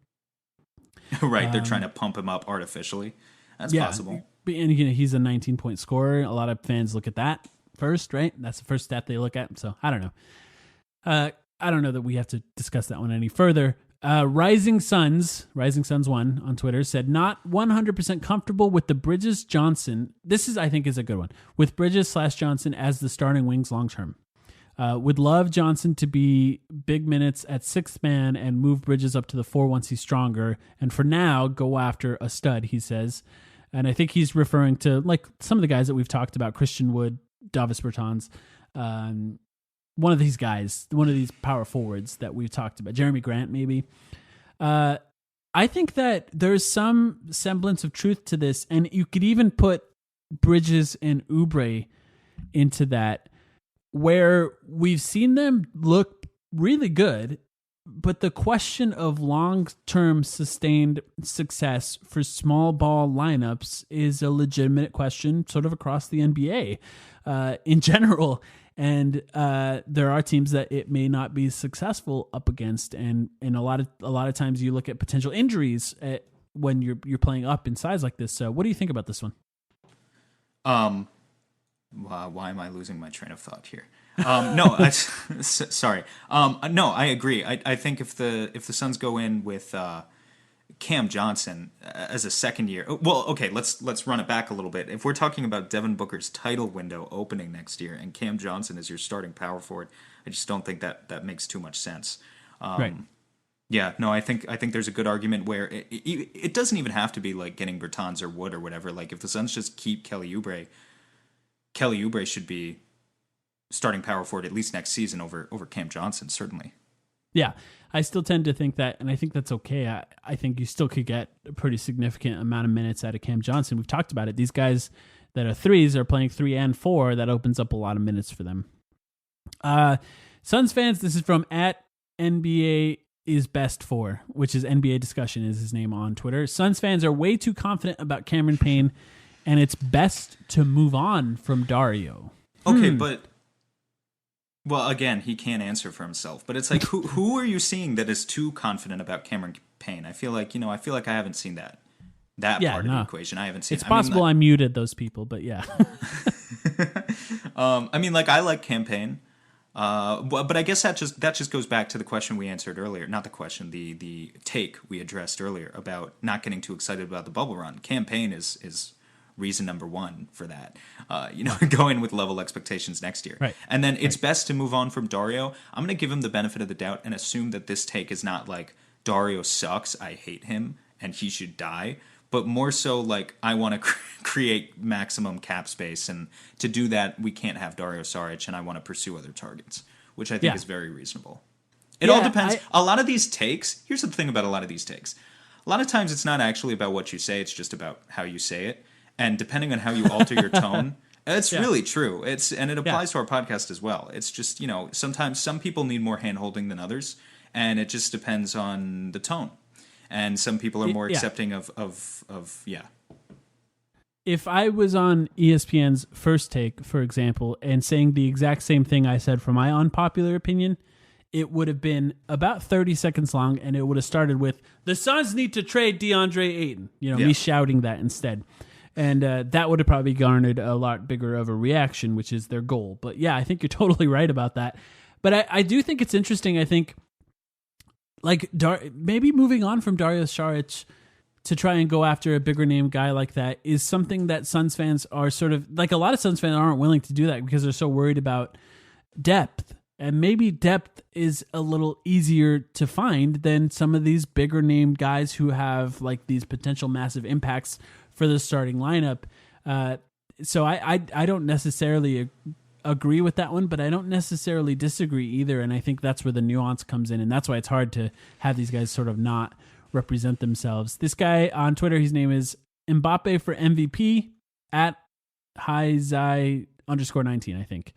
Right, they're trying to pump him up artificially. That's possible. And he's a 19-point scorer. A lot of fans look at that first, right? That's the first stat they look at. So I don't know. I don't know that we have to discuss that one any further. Rising Suns 1 on Twitter said, not 100% comfortable with the Bridges Johnson. This I think is a good one. With Bridges / Johnson as the starting wings long term. Would love Johnson to be big minutes at 6th man and move Bridges up to the 4 once he's stronger. And for now, go after a stud, he says. And I think he's referring to like some of the guys that we've talked about, Christian Wood, Davis Bertans, one of these guys, one of these power forwards that we've talked about, Jeremy Grant maybe. I think that there's some semblance of truth to this, and you could even put Bridges and Oubre into that, where we've seen them look really good, but the question of long-term sustained success for small ball lineups is a legitimate question sort of across the NBA in general. And there are teams that it may not be successful up against, and a lot of times you look at potential injuries when you're playing up in size like this. So, what do you think about this one? Why am I losing my train of thought here? No, sorry. No, I agree. I think if the Suns go in with Cam Johnson as a second year, well, okay, let's run it back a little bit. If we're talking about Devin Booker's title window opening next year and Cam Johnson is your starting power forward, I just don't think that makes too much sense. Right. Yeah, no, I think there's a good argument where it doesn't even have to be like getting Bertans or Wood or whatever. Like if the Suns just keep Kelly Oubre should be starting power forward at least next season over Cam Johnson, certainly. Yeah, I still tend to think that, and I think that's okay. I think you still could get a pretty significant amount of minutes out of Cam Johnson. We've talked about it. These guys that are threes are playing 3 and 4. That opens up a lot of minutes for them. Suns fans, this is from @NBA is best for, which is NBA discussion is his name on Twitter. Suns fans are way too confident about Cameron Payne, and it's best to move on from Dario. Okay, but Well, again, he can't answer for himself, but it's like, who are you seeing that is too confident about Cameron Payne? I feel like I haven't seen that part of the equation. I haven't seen. It's possible I muted those people, but yeah. I mean, like, I like campaign, but I guess that just goes back to the question we answered earlier. Not the question, the take we addressed earlier about not getting too excited about the bubble run. Campaign is reason number one for that. Go in with level expectations next year. Right. And then it's best to move on from Dario. I'm going to give him the benefit of the doubt and assume that this take is not like Dario sucks, I hate him, and he should die. But more so like I want to create maximum cap space. And to do that, we can't have Dario Saric, and I want to pursue other targets, which I think is very reasonable. It all depends. A lot of these takes, here's the thing about a lot of these takes. A lot of times it's not actually about what you say, it's just about how you say it. And depending on how you alter your tone, it's really true. And it applies to our podcast as well. It's just, sometimes some people need more hand-holding than others, and it just depends on the tone. And some people are more accepting of. If I was on ESPN's First Take, for example, and saying the exact same thing I said for my unpopular opinion, it would have been about 30 seconds long, and it would have started with, the Suns need to trade DeAndre Ayton. Me shouting that instead. And that would have probably garnered a lot bigger of a reaction, which is their goal. But yeah, I think you're totally right about that. But I do think it's interesting. I think like maybe moving on from Dario Saric to try and go after a bigger name guy like that is something that Suns fans are sort of like, a lot of Suns fans aren't willing to do that because they're so worried about depth. And maybe depth is a little easier to find than some of these bigger name guys who have like these potential massive impacts for the starting lineup. So I don't necessarily agree with that one, but I don't necessarily disagree either. And I think that's where the nuance comes in. And that's why it's hard to have these guys sort of not represent themselves. This guy on Twitter, his name is Mbappe for MVP at @HiZai_19, I think.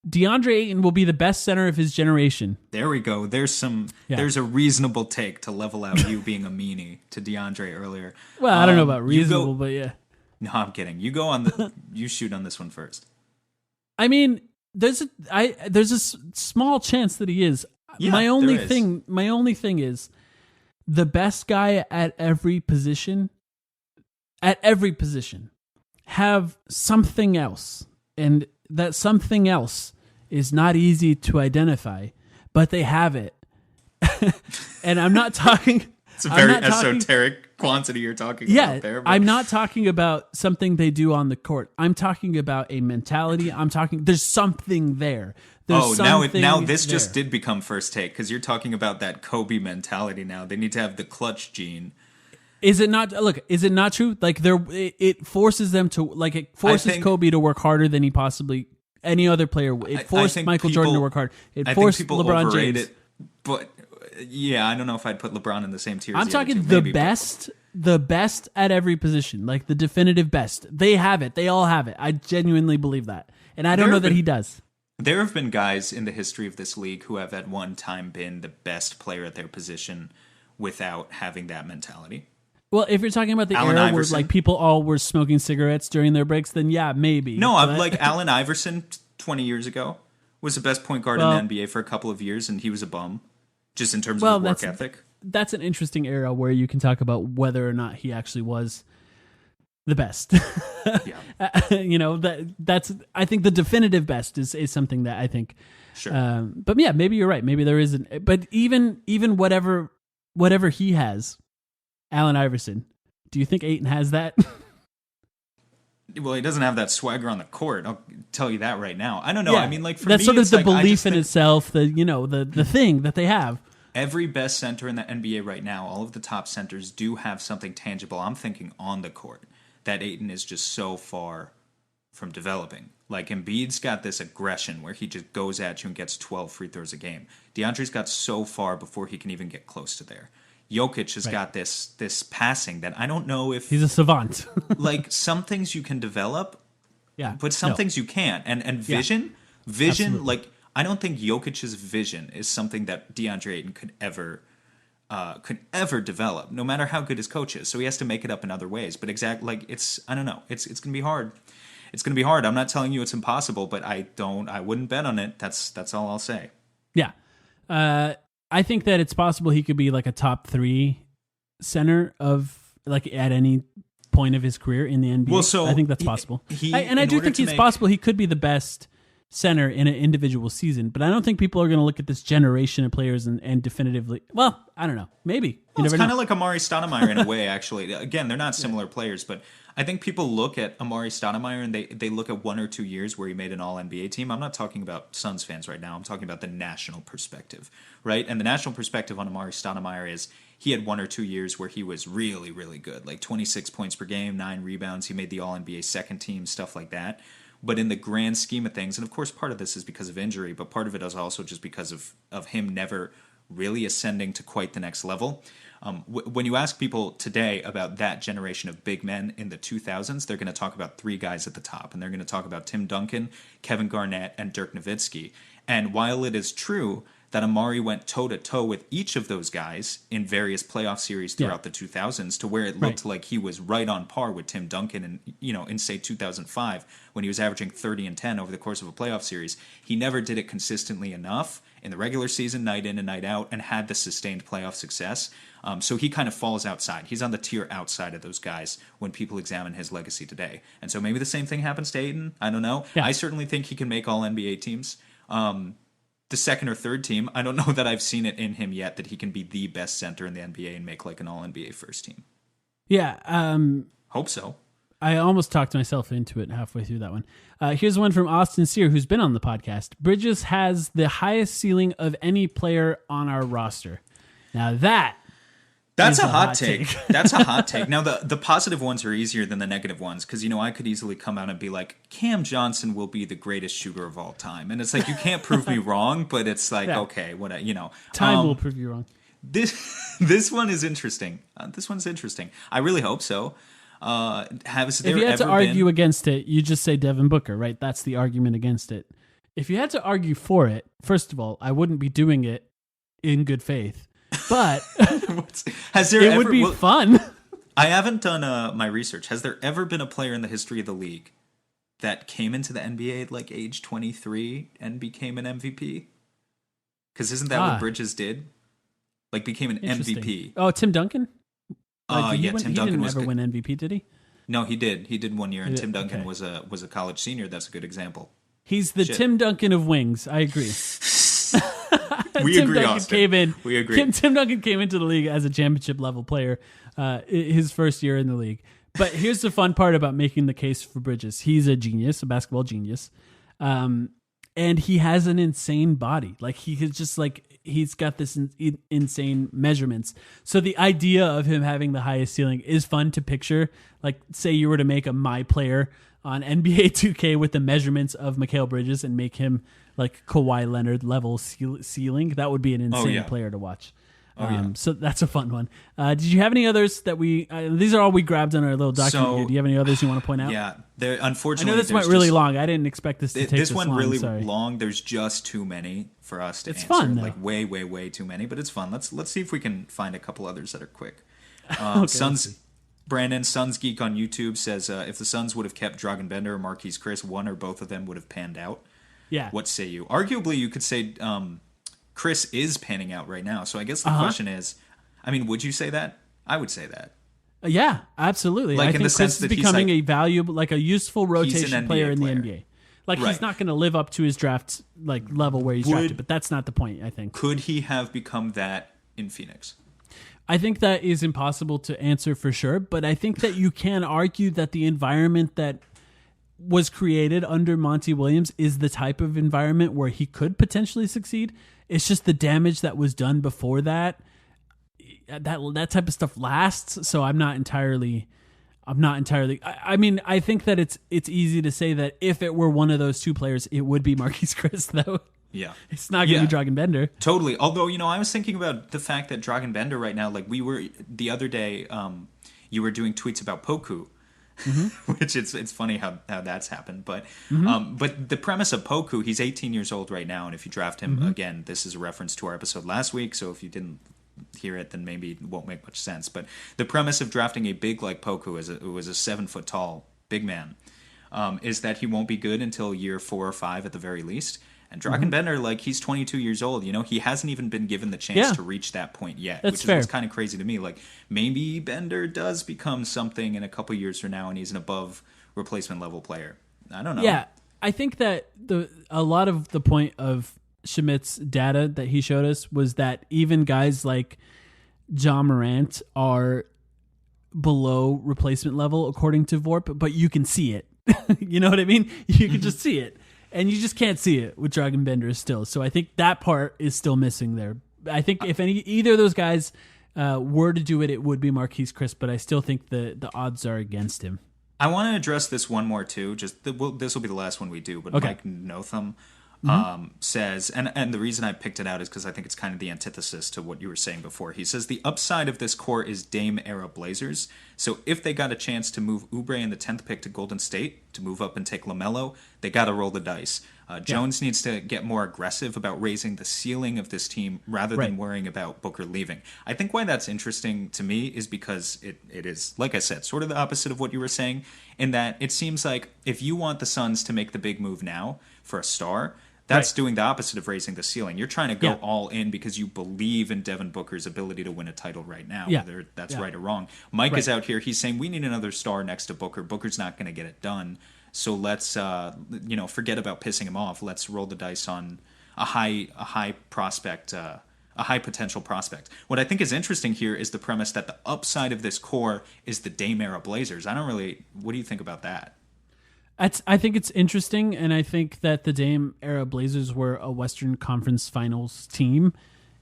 DeAndre Ayton will be the best center of his generation. There we go. There's a reasonable take to level out you being a meanie to DeAndre earlier. Well, I don't know about reasonable, but yeah. No, I'm kidding. You shoot on this one first. I mean, there's a small chance that he is. Yeah, my only thing is the best guy at every position have something else, and that something else is not easy to identify, but they have it. And I'm not talking. It's a very esoteric quantity you're talking about there. But. I'm not talking about something they do on the court. I'm talking about a mentality. There's something there. Now this just did become First Take because you're talking about that Kobe mentality now. They need to have the clutch gene. Is it not? Look, is it not true? Like it forces them to Kobe to work harder than he possibly any other player. It forced Michael Jordan to work hard. It forced LeBron James. It, but yeah, I don't know if I'd put LeBron in the same tier. I'm talking the best at every position, like the definitive best. They have it. They all have it. I genuinely believe that, and I don't know that he does. There have been guys in the history of this league who have at one time been the best player at their position without having that mentality. Well, if you're talking about the era where like people all were smoking cigarettes during their breaks, then yeah, maybe. No, I'm like Allen Iverson 20 years ago was the best point guard in the NBA for a couple of years, and he was a bum, just in terms of his work ethic. That's an interesting era where you can talk about whether or not he actually was the best. Yeah. That's I think the definitive best is something that I think. Sure. But yeah, maybe you're right. Maybe there isn't. But even whatever he has. Allen Iverson. Do you think Ayton has that? Well, he doesn't have that swagger on the court. I'll tell you that right now. I don't know. Yeah, I mean, like for that's me, sort of it's the like, belief in itself. The thing that they have. Every best center in the NBA right now, all of the top centers do have something tangible. I'm thinking on the court that Ayton is just so far from developing. Like Embiid's got this aggression where he just goes at you and gets 12 free throws a game. DeAndre's got so far before he can even get close to there. Jokic has got this passing that I don't know if he's a savant. Like some things you can develop, but some things you can't. And vision, Absolutely. like I don't think Jokic's vision is something that DeAndre Ayton could ever develop, no matter how good his coach is. So he has to make it up in other ways. But I don't know. It's gonna be hard. it's going to be hard. I'm not telling you it's impossible, but I wouldn't bet on it. That's all I'll say. Yeah. I think that it's possible he could be like a top 3 center of like at any point of his career in the NBA. Well, so I think that's possible. I do think it's possible he could be the best center in an individual season, but I don't think people are going to look at this generation of players and definitively. Well, I don't know. Maybe. It's kind of like Amari Stoudemire in a way, actually. Again, they're not similar players, but I think people look at Amari Stoudemire and they look at 1 or 2 years where he made an All-NBA team. I'm not talking about Suns fans right now. I'm talking about the national perspective, right? And the national perspective on Amari Stoudemire is he had 1 or 2 years where he was really, really good, like 26 points per game, 9 rebounds. He made the All-NBA second team, stuff like that. But in the grand scheme of things, and of course part of this is because of injury, but part of it is also just because of him never really ascending to quite the next level. When you ask people today about that generation of big men in the 2000s, they're going to talk about 3 guys at the top, and they're going to talk about Tim Duncan, Kevin Garnett, and Dirk Nowitzki. And while it is true that Amari went toe-to-toe with each of those guys in various playoff series throughout the 2000s to where it looked like he was right on par with Tim Duncan in say 2005 when he was averaging 30 and 10 over the course of a playoff series. He never did it consistently enough in the regular season, night in and night out, and had the sustained playoff success. So he kind of falls outside. He's on the tier outside of those guys when people examine his legacy today. And so maybe the same thing happens to Ayton. I don't know. Yeah. I certainly think he can make all NBA teams. The second or third team, I don't know that I've seen it in him yet that he can be the best center in the NBA and make like an all-NBA first team. Yeah. Hope so. I almost talked myself into it halfway through that one. Here's one from Austin Sear, who's been on the podcast. Bridges has the highest ceiling of any player on our roster. Now that's a hot take. That's a hot take. Now, the positive ones are easier than the negative ones because, I could easily come out and be like, Cam Johnson will be the greatest shooter of all time. And it's like, you can't prove me wrong, but it's like, okay, what, Time will prove you wrong. This one is interesting. This one's interesting. I really hope so. If you had to argue against it, you just say Devin Booker, right? That's the argument against it. If you had to argue for it, first of all, I wouldn't be doing it in good faith. But it would be fun. I haven't done my research. Has there ever been a player in the history of the league that came into the NBA at like age 23 and became an MVP? Because isn't that what Bridges did? Like became an MVP. Oh, Tim Duncan? Tim Duncan he didn't ever win MVP, did he? No, he did. He did 1 year, and Tim Duncan was a college senior. That's a good example. He's the Tim Duncan of wings. I agree. We Tim agree, Duncan Austin. We agree. Tim Duncan came into the league as a championship level player his first year in the league. But here's the fun part about making the case for Bridges. He's a genius, a basketball genius. And he has an insane body. Like he's got this insane measurements. So the idea of him having the highest ceiling is fun to picture. Like say you were to make a My Player on NBA 2K with the measurements of Mikal Bridges and make him like Kawhi Leonard level ceiling. That would be an insane player to watch. So that's a fun one. Did you have any others that these are all we grabbed on our little document here. Do you have any others you want to point out? Yeah, unfortunately, I know this went really long. I didn't expect this to take this one long. Really Sorry. long. There's just too many for us to answer. It's fun, though. Like way too many, but it's fun. Let's see if we can find a couple others that are quick. Brandon Suns Geek on YouTube says if the Suns would have kept Dragan Bender or Marquise Chris, one or both of them would have panned out. Yeah. What say you? Arguably, you could say Chris is panning out right now. So I guess the question is, would you say that? I would say that. Yeah, absolutely. Like I think Chris is becoming a valuable, like a useful rotation player in the NBA. Like he's not going to live up to his draft level where he's drafted, but that's not the point. I think. Could he have become that in Phoenix? I think that is impossible to answer for sure, but I think that you can argue that the environment that was created under Monty Williams is the type of environment where he could potentially succeed. It's just the damage that was done before that type of stuff lasts. So I'm not entirely. I think that it's easy to say that if it were one of those two players, it would be Marquise Chris, though. Yeah. It's not going to be Dragan Bender. Totally. Although, I was thinking about the fact that Dragan Bender right now, like we were the other day, you were doing tweets about Poku, which it's funny how that's happened. But but the premise of Poku, he's 18 years old right now. And if you draft him, again, this is a reference to our episode last week. So if you didn't hear it, then maybe it won't make much sense. But the premise of drafting a big like Poku, who was a 7 foot tall big man, is that he won't be good until year 4 or 5 at the very least. And Dragan Bender, like, he's 22 years old. You know, he hasn't even been given the chance to reach that point yet, That's which is fair. what's kind of crazy to me. Like, maybe Bender does become something in a couple years from now, and he's an above replacement level player. I don't know. Yeah, I think that a lot of the point of Schmidt's data that he showed us was that even guys like John Morant are below replacement level according to VORP, but you can see it. You know what I mean? You can just see it. And you just can't see it with Dragan Bender still. So I think that part is still missing there. I think if either of those guys were to do it, it would be Marquise Chris, but I still think the odds are against him. I want to address this one more too. Just this will be the last one we do. But Okay. Mike Notham says, and the reason I picked it out is because I think it's kind of the antithesis to what you were saying before. He says the upside of this core is Dame era Blazers. So if they got a chance to move Oubre in the 10th pick to Golden State to move up and take LaMelo, they got to roll the dice. Jones needs to get more aggressive about raising the ceiling of this team rather than worrying about Booker leaving. I think why that's interesting to me is because it is, like I said, sort of the opposite of what you were saying, in that it seems like if you want the Suns to make the big move now for a star, that's doing the opposite of raising the ceiling. You're trying to go all in because you believe in Devin Booker's ability to win a title right now, whether that's right or wrong. Mike is out here. He's saying we need another star next to Booker. Booker's not going to get it done. So let's, forget about pissing him off. Let's roll the dice on a high prospect, a high potential prospect. What I think is interesting here is the premise that the upside of this core is the Dame era Blazers. What do you think about that? I think it's interesting, and I think that the Dame era Blazers were a Western Conference Finals team,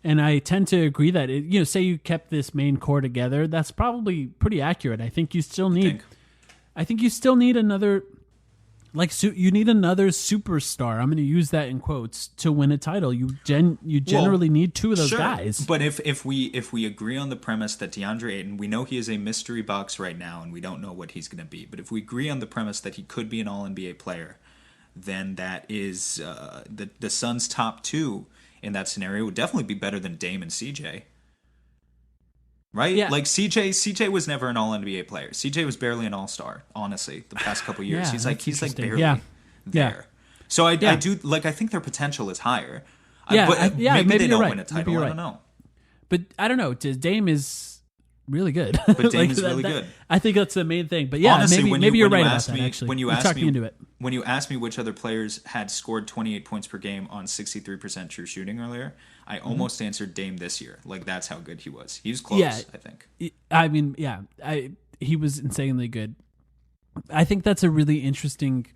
and I tend to agree that say you kept this main core together, that's probably pretty accurate. I think you still need, another. You need another superstar. I'm going to use that in quotes to win a title. You generally need two of those guys. But if we agree on the premise that DeAndre Ayton, we know he is a mystery box right now, and we don't know what he's going to be. But if we agree on the premise that he could be an All-NBA player, then that is the Suns' top two in that scenario would definitely be better than Dame and CJ. Right? Yeah. Like CJ was never an All-NBA player. CJ was barely an All-Star, honestly, the past couple years. Yeah, he's like barely there. Yeah. So I do I think their potential is higher. Maybe they you're don't right. win a title. You're I right. don't know. But I don't know. Dame is really good. But Dame is really good. I think that's the main thing. But yeah, honestly, maybe you're right about that, actually. When you asked me into it. When you asked me which other players had scored 28 points per game on 63% true shooting earlier, I almost answered Dame this year. Like, that's how good he was. He was close, I think. I mean, yeah, he was insanely good. I think that's a really interesting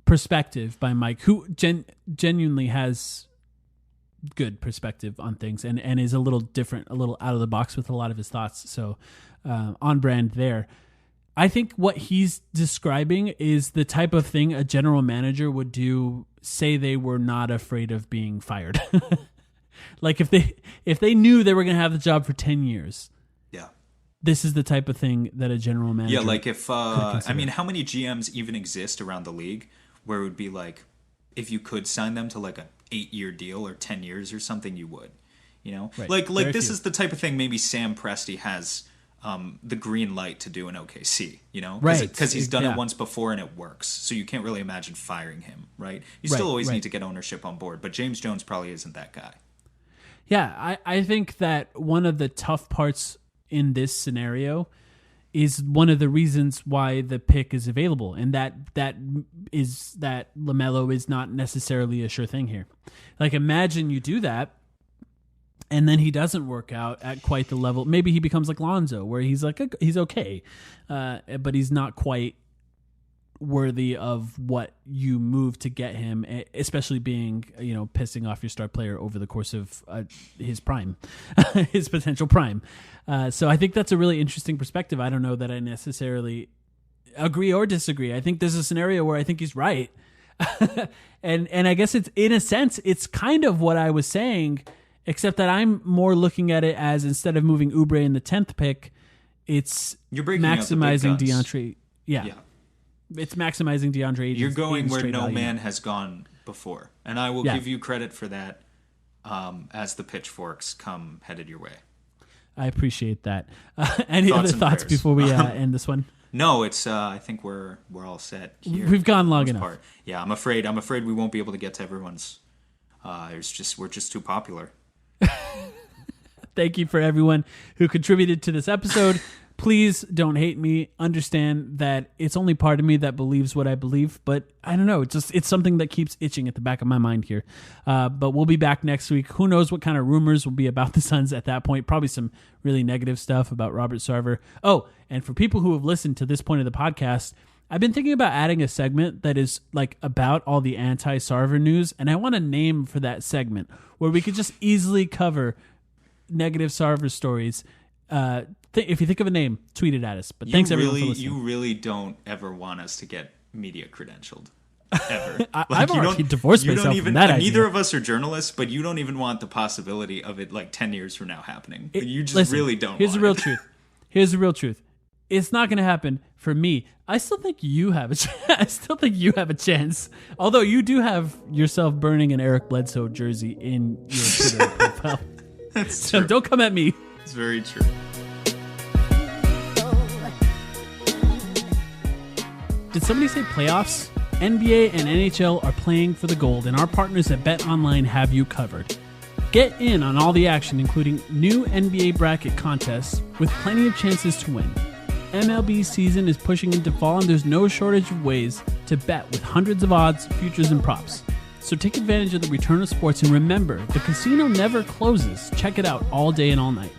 perspective by Mike, who genuinely has good perspective on things and is a little different, a little out of the box with a lot of his thoughts. So on brand there. I think what he's describing is the type of thing a general manager would do, say they were not afraid of being fired. Like if they knew they were going to have the job for 10 years. Yeah. This is the type of thing that a general manager. Yeah, like if how many GMs even exist around the league where it would be like, if you could sign them to like a 8-year deal or 10 years or something, you would, Right. like Very this few. is the type of thing maybe Sam Presti has the green light to do in OKC, Right. Because he's done Yeah. it once before and it works. So you can't really imagine firing him, right? You still always need to get ownership on board, but James Jones probably isn't that guy. Yeah, I think that one of the tough parts in this scenario is one of the reasons why the pick is available, and that is that LaMelo is not necessarily a sure thing here. Like, imagine you do that, and then he doesn't work out at quite the level. Maybe he becomes like Lonzo, where he's okay, but he's not quite worthy of what you move to get him, especially being pissing off your star player over the course of his prime, his potential prime. So I think that's a really interesting perspective. I don't know that I necessarily agree or disagree. I think there's a scenario where I think he's right, and I guess it's, in a sense, it's kind of what I was saying, except that I'm more looking at it as, instead of moving Oubre in the 10th pick, it's maximizing DeAndre. Yeah. It's maximizing DeAndre Ayton's. You're going where no value. man has gone before, and I will give you credit for that as the pitchforks come headed your way. I appreciate that. Any Thoughts other and thoughts prayers. before we end this one? No, it's. I think we're all set here. We've gone long enough. Yeah, I'm afraid we won't be able to get to everyone's. We're just too popular. Thank you for everyone who contributed to this episode. Please don't hate me. Understand that it's only part of me that believes what I believe, but I don't know. It's something that keeps itching at the back of my mind here. But we'll be back next week. Who knows what kind of rumors will be about the Suns at that point? Probably some really negative stuff about Robert Sarver. Oh, and for people who have listened to this point of the podcast, I've been thinking about adding a segment that is like about all the anti-Sarver news, and I want a name for that segment where we could just easily cover negative Sarver stories. If you think of a name, tweet it at us. But thanks everyone for listening. You really don't ever want us to get media credentialed. Ever. I've already divorced myself from that idea. Neither of us are journalists, but you don't even want the possibility of it like 10 years from now happening. You just really don't Here's the real truth. Here's the real truth. It's not going to happen for me. I still think you have a chance. Although you do have yourself burning an Eric Bledsoe jersey in your Twitter profile. That's true. So don't come at me. It's very true. Did somebody say playoffs? NBA and NHL are playing for the gold, and our partners at BetOnline have you covered. Get in on all the action, including new NBA bracket contests with plenty of chances to win. MLB season is pushing into fall, and there's no shortage of ways to bet with hundreds of odds, futures, and props. So take advantage of the return of sports, and remember, the casino never closes. Check it out all day and all night.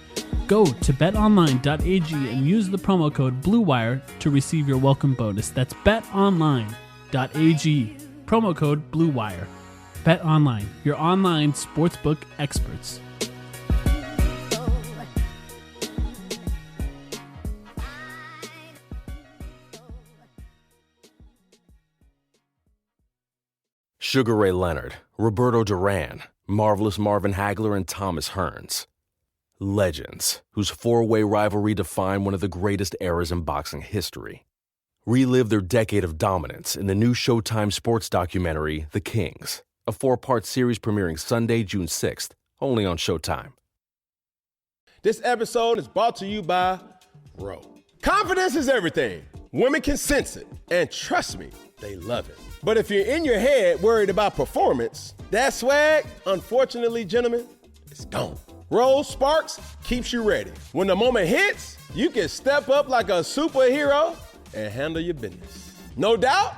Go to BetOnline.AG and use the promo code BlueWire to receive your welcome bonus. That's BetOnline.AG, promo code BlueWire. BetOnline, your online sportsbook experts. Sugar Ray Leonard, Roberto Duran, Marvelous Marvin Hagler, and Thomas Hearns. Legends, whose four-way rivalry defined one of the greatest eras in boxing history. Relive their decade of dominance in the new Showtime sports documentary, The Kings, a 4-part series premiering Sunday, June 6th, only on Showtime. This episode is brought to you by Ro. Confidence is everything. Women can sense it, and trust me, they love it. But if you're in your head worried about performance, that swag, unfortunately, gentlemen, it's gone. Rose Sparks keeps you ready. When the moment hits, you can step up like a superhero and handle your business. No doubt,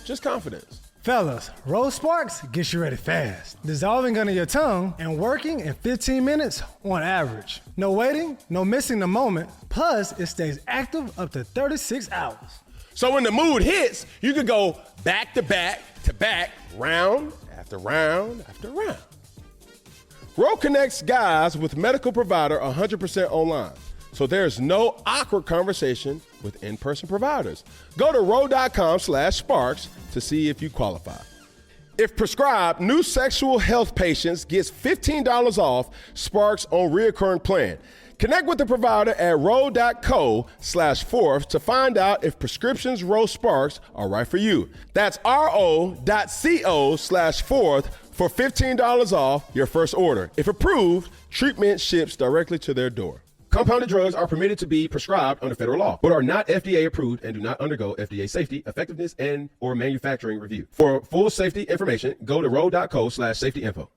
just confidence. Fellas, Rose Sparks gets you ready fast, dissolving under your tongue and working in 15 minutes on average. No waiting, no missing the moment. Plus, it stays active up to 36 hours. So when the mood hits, you can go back to back to back, round after round after round. Ro connects guys with medical provider 100% online, so there's no awkward conversation with in-person providers. Go to ro.com/sparks to see if you qualify. If prescribed, new sexual health patients gets $15 off Sparks on reoccurring plan. Connect with the provider at ro.co/fourth to find out if prescriptions Ro Sparks are right for you. That's ro.co/fourth for $15 off your first order. If approved, treatment ships directly to their door. Compounded drugs are permitted to be prescribed under federal law, but are not FDA approved and do not undergo FDA safety, effectiveness, and or manufacturing review. For full safety information, go to ro.co/safety info.